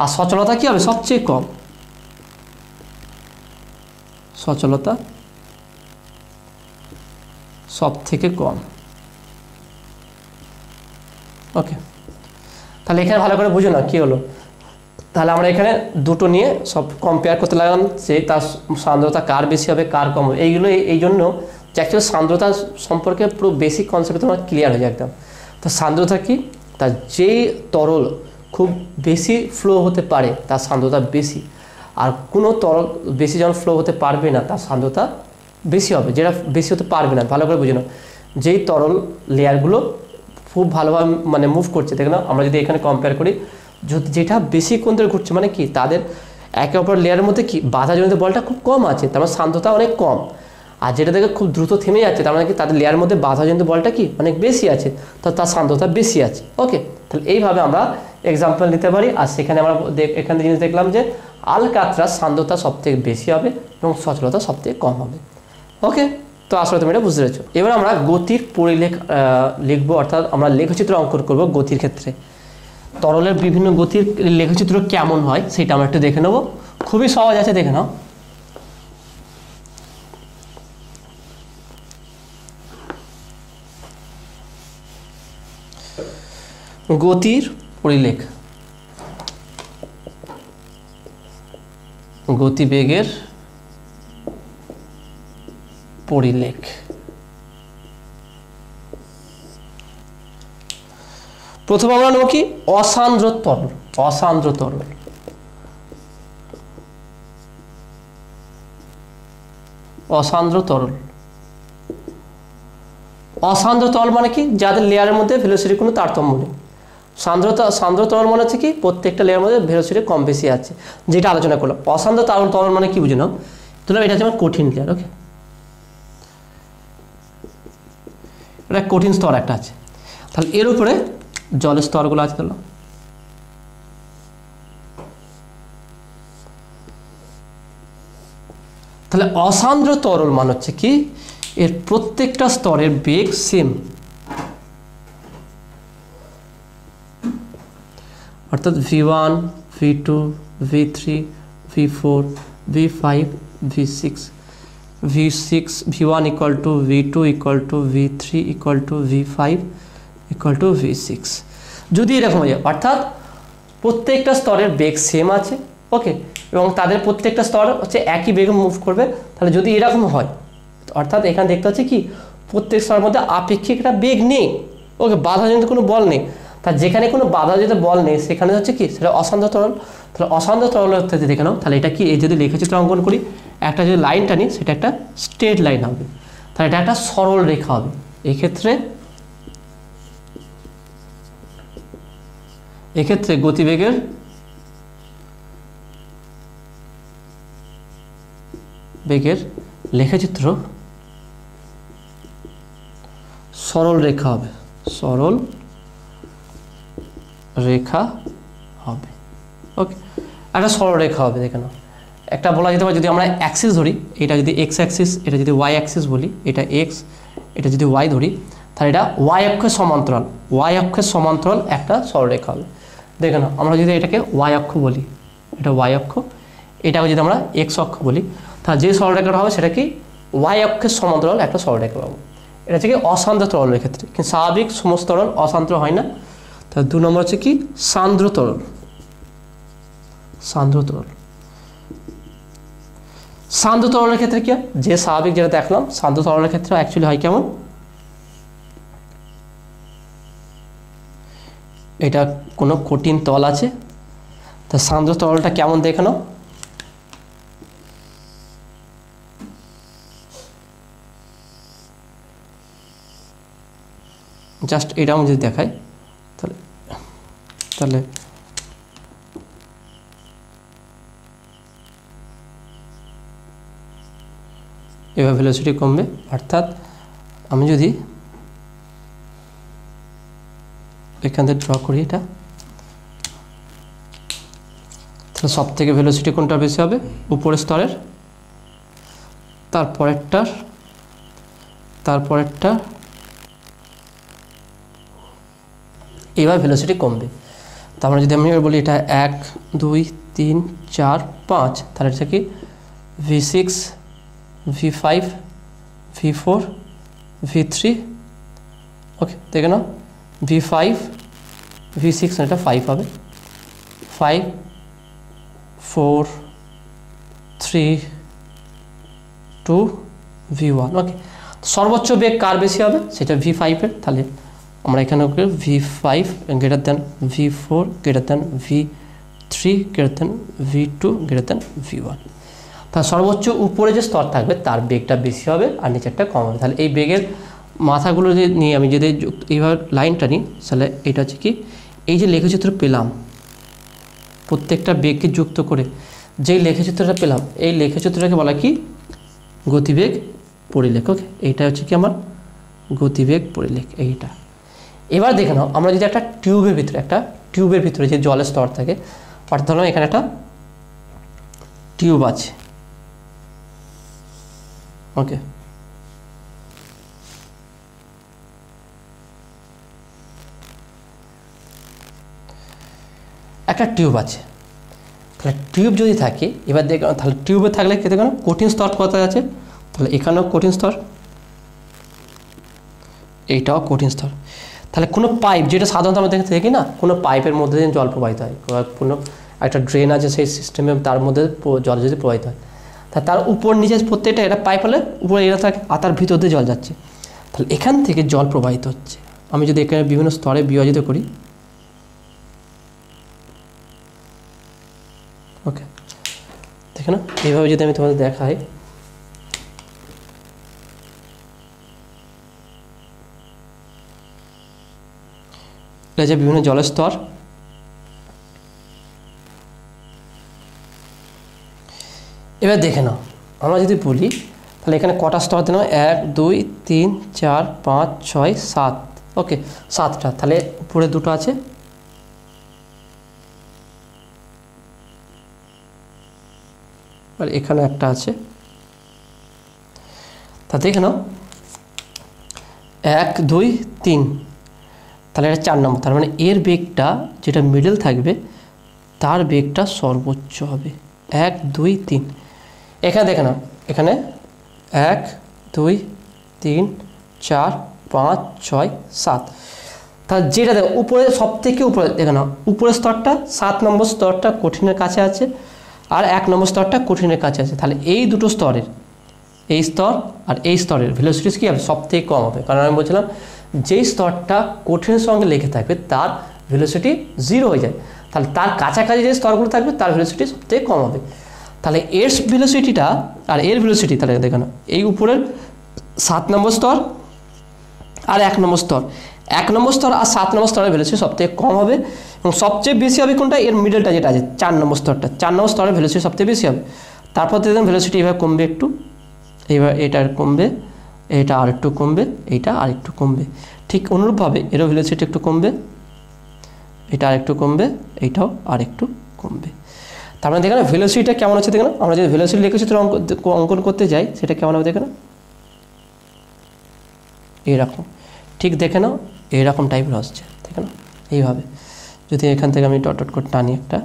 আর সচলতা কী হবে? সবচেয়ে কম, সচলতা সব থেকে কম। ওকে, তাহলে এখানে ভালো করে বুঝো না কী হলো। তাহলে আমরা এখানে দুটো নিয়ে সব কম্পেয়ার করতে লাগলাম যে তার সান্দ্রতা কার বেশি হবে কার কম হবে। এইগুলো এই জন্য যে অ্যাকচুয়ালি সান্দ্রতা সম্পর্কে পুরো বেসিক কনসেপ্ট তোমার ক্লিয়ার হয়ে যায় একদম। তো সান্দ্রতা কি? তার যেই তরল খুব বেশি ফ্লো হতে পারে তার সান্দ্রতা বেশি, আর কোনো তরল বেশি যখন ফ্লো হতে পারবে না তার সান্দ্রতা বেশি হবে, যেটা বেশি হতে পারবে না। ভালো করে বুঝে নাও, যেই তরল লেয়ারগুলো খুব ভালোভাবে মানে মুভ করছে, দেখে নাও আমরা যদি এখানে কম্পেয়ার করি, যেটা বেশিক্ষণ ধরে ঘুরছে মানে কি তাদের একে অপর লেয়ারের মধ্যে কি বাধাজনিত বলটা খুব কম আছে, তার মানে সান্দ্রতা অনেক কম। আর যেটা দেখে খুব দ্রুত থেমে যাচ্ছে তার মানে কি তাদের লেয়ারের মধ্যে বাধাজনিত বলটা কি অনেক বেশি আছে, তো তার সান্দ্রতা বেশি আছে। ওকে, তাহলে এইভাবে আমরা এক্সাম্পল নিতে পারি। আর সেখানে আমরা এখানে জিনিস দেখলাম যে আলকাতরার সান্দ্রতা সবথেকে বেশি হবে এবং সচলতা সবথেকে কম হবে। ওকে, তো আসলে তুমি এটা বুঝতে পেরেছো। এবার আমরা গতির পরিলেখ লিখবো, অর্থাৎ আমরা লেখচিত্র অঙ্কন করব গতির ক্ষেত্রে। তরলের বিভিন্ন গতির লেখচিত্র কেমন হয় সেটা আমরা একটু দেখে নেব, খুবই সহজ আছে, দেখে নাও। গতির পরিলেখ, গতিবেগের পরিলেখ। প্রথমে আমরা নেব কি অসান্দ্র তরল। অসান্দ্র তরল, অসান্দ্র তরল। অসান্দ্র তরল মানে কি যাদের লেয়ারের মধ্যে ভেলোসিটির কোনো তারতম্য নেই। সান্দ্র তরল মানে হচ্ছে কি প্রত্যেকটা লেয়ারের মধ্যে ভেলোসিটি কম বেশি আছে, যেটা আলোচনা করলাম। অসান্দ্র তরল মানে কি বুঝে নাও, তাহলে এটা হচ্ছে আমার কঠিন লেয়ার। ওকে, এটা কঠিন স্তর একটা আছে, তাহলে এর উপরে জলের স্তরগুলো আছে। তাহলে অসান্দ্র তরল মানে হচ্ছে কি এর প্রত্যেকটা স্তরের বেগ সেম, অর্থাৎ v1 v2 v3 v4, v5, v6, v6 v1 equal to v2 equal to v3 equal to v5 equal to v6 যদি এরকম হয়, অর্থাৎ প্রত্যেকটা স্তরের বেগ সেম আছে, ওকে, এবং তাদের প্রত্যেকটা স্তর হচ্ছে একই বেগে মুভ করবে, তাহলে যদি এরকম হয়, অর্থাৎ এখানে দেখতে হচ্ছে কি প্রত্যেক স্তরের মধ্যে আপেক্ষিক একটা বেগ নেই, ওকে, বাধাজনিত কোনো বল নেই, তা যেখানে কোনো বাধাজনিত বল নেই সেখানে হচ্ছে কি সেটা অশান্ত তরল। তাহলে অশান্ত তরলের অর্থে দেখে নাও, তাহলে এটা কি এই যদি লেখচিত্র অঙ্কন করি, একটা যদি লাইন টানি সেটা একটা স্ট্রেট লাইন হবে, তাহলে এটা একটা সরল রেখা হবে। এক্ষেত্রে গতিবেগের লেখচিত্র সরল রেখা হবে, সরল রেখা হবে, ওকে, একটা সরল রেখা হবে। দেখে নাও, একটা বলা যেতে পারে যদি আমরা অ্যাক্সিস ধরি, এটা যদি এক্স অ্যাক্সিস, এটা যদি ওয়াই অ্যাক্সিস বলি, এটা এক্স, এটা যদি ওয়াই ধরি, তাহলে এটা ওয়াই অক্ষের সমান্তরাল একটা সরলরেখা হবে। দেখে নাও, আমরা যদি এটাকে ওয়াই অক্ষ বলি, এটা ওয়াই অক্ষ, এটাকে যদি আমরা এক্স অক্ষ বলি, তাহলে যে সরলরেখাটা হবে সেটা কি ওয়াই অক্ষের সমান্তরাল একটা সরলরেখা পাবো। এটা হচ্ছে কি অশান্ত তরলের ক্ষেত্রে, কিন্তু স্বাভাবিক সমস্ত তরল অশান্ত হয় না। তাহলে 2 নম্বর হচ্ছে কি সান্দ্র তরল। সান্দ্র তরলের ক্ষেত্রে কি যে স্বাভাবিক যেটা দেখলাম, সান্দ্র তরলের ক্ষেত্রে অ্যাকচুয়ালি হয় কেমন, এটা কোনো কঠিন তল আছে, তা সান্দ্র তরলটা কেমন দেখে নাও, জাস্ট এটা আমি যদি দেখাই, তাহলে এবার ভেলোসিটি কমবে। অর্থাৎ আমি যদি এখান থেকে ড্র করি এটা, তাহলে সব থেকে ভেলোসিটি কোনটা বেশি হবে, উপরের স্তরের, তারপরেরটা, এবার ভেলোসিটি কমবে। তারপরে যদি আমি বলি এটা 1 2 3 4 5, তাহলে এটা কি v6 v5 v4 v3, ওকে, দেখে নাও v5 v6 এটা 5 হবে, 5 4 3 2 v1, ওকে। সর্বোচ্চ বেগ কার বেশি হবে, সেটা v5 এর, তাহলে আমরা এখানে v5 greater than v4 greater than v3 greater than v2 greater than v1। তার সর্বোচ্চ উপরে যে স্তর থাকবে তার বেগটা বেশি হবে আর নিচেরটা কম হবে। তাহলে এই বেগের মাথাগুলো যে নিয়ে আমি যদি এইভাবে লাইনটা নিই, তাহলে এটা হচ্ছে কি এই যে লেখচিত্র পেলাম, প্রত্যেকটা বেগকে যুক্ত করে যেই লেখচিত্রটা পেলাম, এই লেখচিত্রটাকে বলা কি গতিবেগ পরিলেখ, ওকে, এইটা হচ্ছে কি আমার গতিবেগ পরিলেখ এইটা। এবার দেখে নাও, আমরা যদি একটা টিউবের ভিতরে যে জলের স্তর থাকে, অর্থাৎ ধরো এখানে একটা টিউব আছে, ওকে, একটা টিউব আছে, তাহলে টিউব যদি থাকে, এবার দেখো তাহলে টিউবে থাকলে কি দেখো কঠিন স্তর কোথায় আছে, তাহলে এখানেও কঠিন স্তর, এইটাও কঠিন স্তর। তাহলে কোনো পাইপ, যেটা সাধারণত আমরা দেখি না, কোনো পাইপের মধ্যে দিয়ে জল প্রবাহিত হয়, কোনো একটা ড্রেন আছে সেই সিস্টেমে, তার মধ্যে জল যদি প্রবাহিত হয়, তার উপর নিচে প্রত্যেকটা এটা পাইপ হলে উপরে এটা থাকে আর তার ভিতর দিয়ে জল যাচ্ছে, তাহলে এখান থেকে জল প্রবাহিত হচ্ছে। আমি যদি এখানে বিভিন্ন স্তরে বিভাজিত করি, ওকে, দেখে না, এইভাবে যদি আমি তোমাদের দেখাই, এটা যে বিভিন্ন জলের স্তর, এবার দেখে নাও, আমরা যদি বলি তাহলে এখানে কটা স্তর দিলাম, 1 2 3 4 5 6 7, ওকে, 7টা। তাহলে উপরে দুটো আছে, আর এখানে একটা আছে, তা দেখে নাও 1 2 3, তাহলে এটা 4 নম্বর। তার মানে এর বেগটা যেটা মিডল থাকবে তার বেগটা সর্বোচ্চ হবে, 1 2 3, এখানে দেখে নাও, এখানে 1 2 3 4 5 6 7। তাহলে যেটা দেখো উপরে সব থেকে উপরে দেখে নাও, উপরের স্তরটা 7 নম্বর স্তরটা কঠিনের কাছে আছে, আর 1 নম্বর স্তরটা কঠিনের কাছে আছে। তাহলে এই দুটো স্তরের, এই স্তর আর এই স্তরের ভেলোসিটি কী হবে? সব থেকে কম হবে। কারণ আমি বলছিলাম যেই স্তরটা কঠিনের সঙ্গে লেগে থাকবে তার ভেলোসিটি 0 হয়ে যায়, তাহলে তার কাছাকাছি যে স্তরগুলো থাকবে তার ভেলোসিটি সব থেকে কম হবে। তাহলে এর ভেলোসিটিটা আর এর ভেলোসিটি, তাহলে দেখে নাও এই উপরের 7 নম্বর স্তর আর 1 নম্বর স্তর, 1 নম্বর স্তর আর 7 নম্বর স্তরের ভেলোসিটি সবথেকে কম হবে, এবং সবচেয়ে বেশি হবে কোনটা? এর মিডলটা যেটা আছে 4 নম্বর স্তরটা, 4 নম্বর স্তরের ভেলোসিটি সবথেকে বেশি হবে। তারপর দেখবেন ভেলোসিটি এভাবে কমবে একটু, এইবার এটা কমবে, এটা আর একটু কমবে, এইটা আর একটু কমবে। ঠিক অনুরূপভাবে এরও ভেলোসিটি একটু কমবে, এটা আর একটু কমবে, এইটাও আর একটু কমবে। তার মানে দেখে না ভেলোসিটিটা কেমন আছে? দেখে না, আমরা যদি ভেলোসিটি লিখে চিত্র অঙ্কন করতে যাই সেটা কেমন হবে দেখে না, এইরকম। ঠিক দেখে নাও এইরকম টাইপের আসছে, ঠিক না? এইভাবে যদি এখান থেকে আমি ডট ডট করে টানি একটা,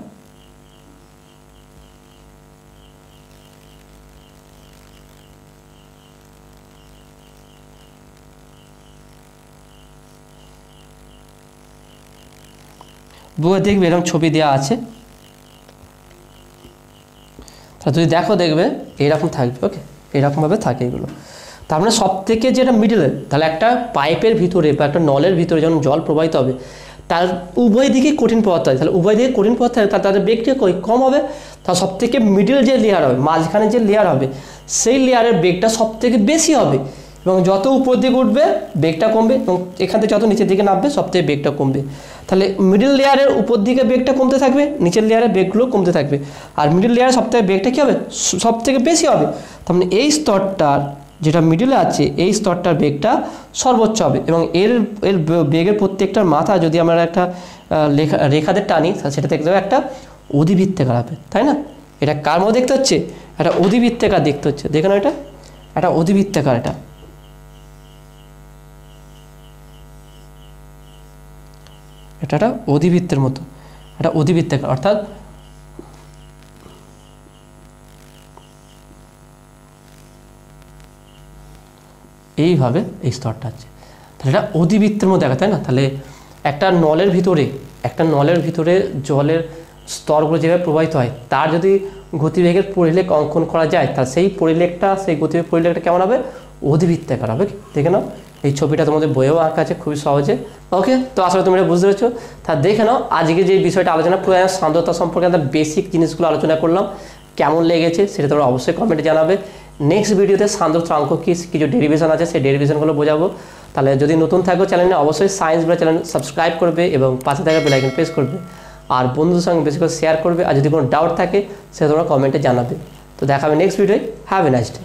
বইয়ে দেখবে এরকম ছবি দেওয়া আছে, তা যদি দেখো দেখবে এইরকম থাকবে। ওকে, এইরকমভাবে থাকে এগুলো। তার মানে সব থেকে যেটা মিডলে, তাহলে একটা পাইপের ভিতরে বা একটা নলের ভিতরে যখন জল প্রবাহিত হবে তার উভয় দিকেই কঠিন পদার্থ হয়, তাহলে উভয় দিকে কঠিন পদার্থ হয় তাহলে তাদের বেগটা কম হবে। তার সব থেকে মিডল যে লেয়ার হবে, মাঝখানে যে লেয়ার হবে, সেই লেয়ারের বেগটা সব থেকে বেশি হবে, এবং যত উপর দিকে উঠবে বেগটা কমবে, এবং এখান থেকে যত নিচের দিকে নামবে সব থেকে বেগটা কমবে। তাহলে মিডল লেয়ারের উপর দিকে বেগটা কমতে থাকবে, নিচের লেয়ারের বেগগুলো কমতে থাকবে, আর মিডল লেয়ারের সব থেকে বেগটা কী হবে? সব থেকে বেশি হবে। তার মানে এই স্তরটার যেটা মিডলে আছে এই স্তরটার বেগটা সর্বোচ্চ হবে, এবং এর এর বেগের প্রত্যেকটার মাথা যদি আমরা একটা রেখাতে টানি সেটা দেখতে হবে একটা অধিবৃত্তাকার হবে, তাই না? এটা কার মধ্যে দেখতে হচ্ছে? একটা অধিবৃত্তাকার দেখতে হচ্ছে, দেখে নাও এটা একটা অধিবৃত্তাকার, এটা এটা একটা অধিবৃত্তের মতো, একটা অধিবৃত্তাকার, অর্থাৎ এইভাবে এই স্তরটা আছে, তাহলে এটা অধিবৃত্তের মধ্যে দেখা, তাই না? তাহলে একটা নলের ভিতরে জলের স্তরগুলো যেভাবে প্রবাহিত হয় তার যদি গতিবেগের পরিলেখ অঙ্কন করা যায়, তাহলে সেই গতিবেগ পরিলেখটা কেমন হবে? অধিবৃত্তাকার হবে। দেখে নাও এই ছবিটা তোমাদের বইয়েও আঁকা আছে খুবই সহজে। ওকে, তো আসলে তুমি এটা বুঝতে পেরেছো। তা দেখে নাও আজকে যে বিষয়টা আলোচনা পুরো সান্দ্রতা সম্পর্কে একটা বেসিক জিনিসগুলো আলোচনা করলাম, কেমন লেগেছে সেটা তোমরা অবশ্যই কমেন্টে জানাবে। নেক্সট ভিডিওতে সান্দ্রতা অঙ্ক কিছু ডেরিভেশন আছে সেই ডেরিভেশনগুলো বোঝাবো। তাহলে যদি নতুন থাকো চ্যানেলে অবশ্যই সায়েন্স বা চ্যানেল সাবস্ক্রাইব করবে এবং পাশে থাকা বেল আইকন প্রেস করবে, আর বন্ধুদের সঙ্গে বেশি করে শেয়ার করবে, আর যদি কোনো ডাউট থাকে সেটা তোমরা কমেন্টে জানাবে। তো দেখা হবে নেক্সট ভিডিওয়। Have a nice day.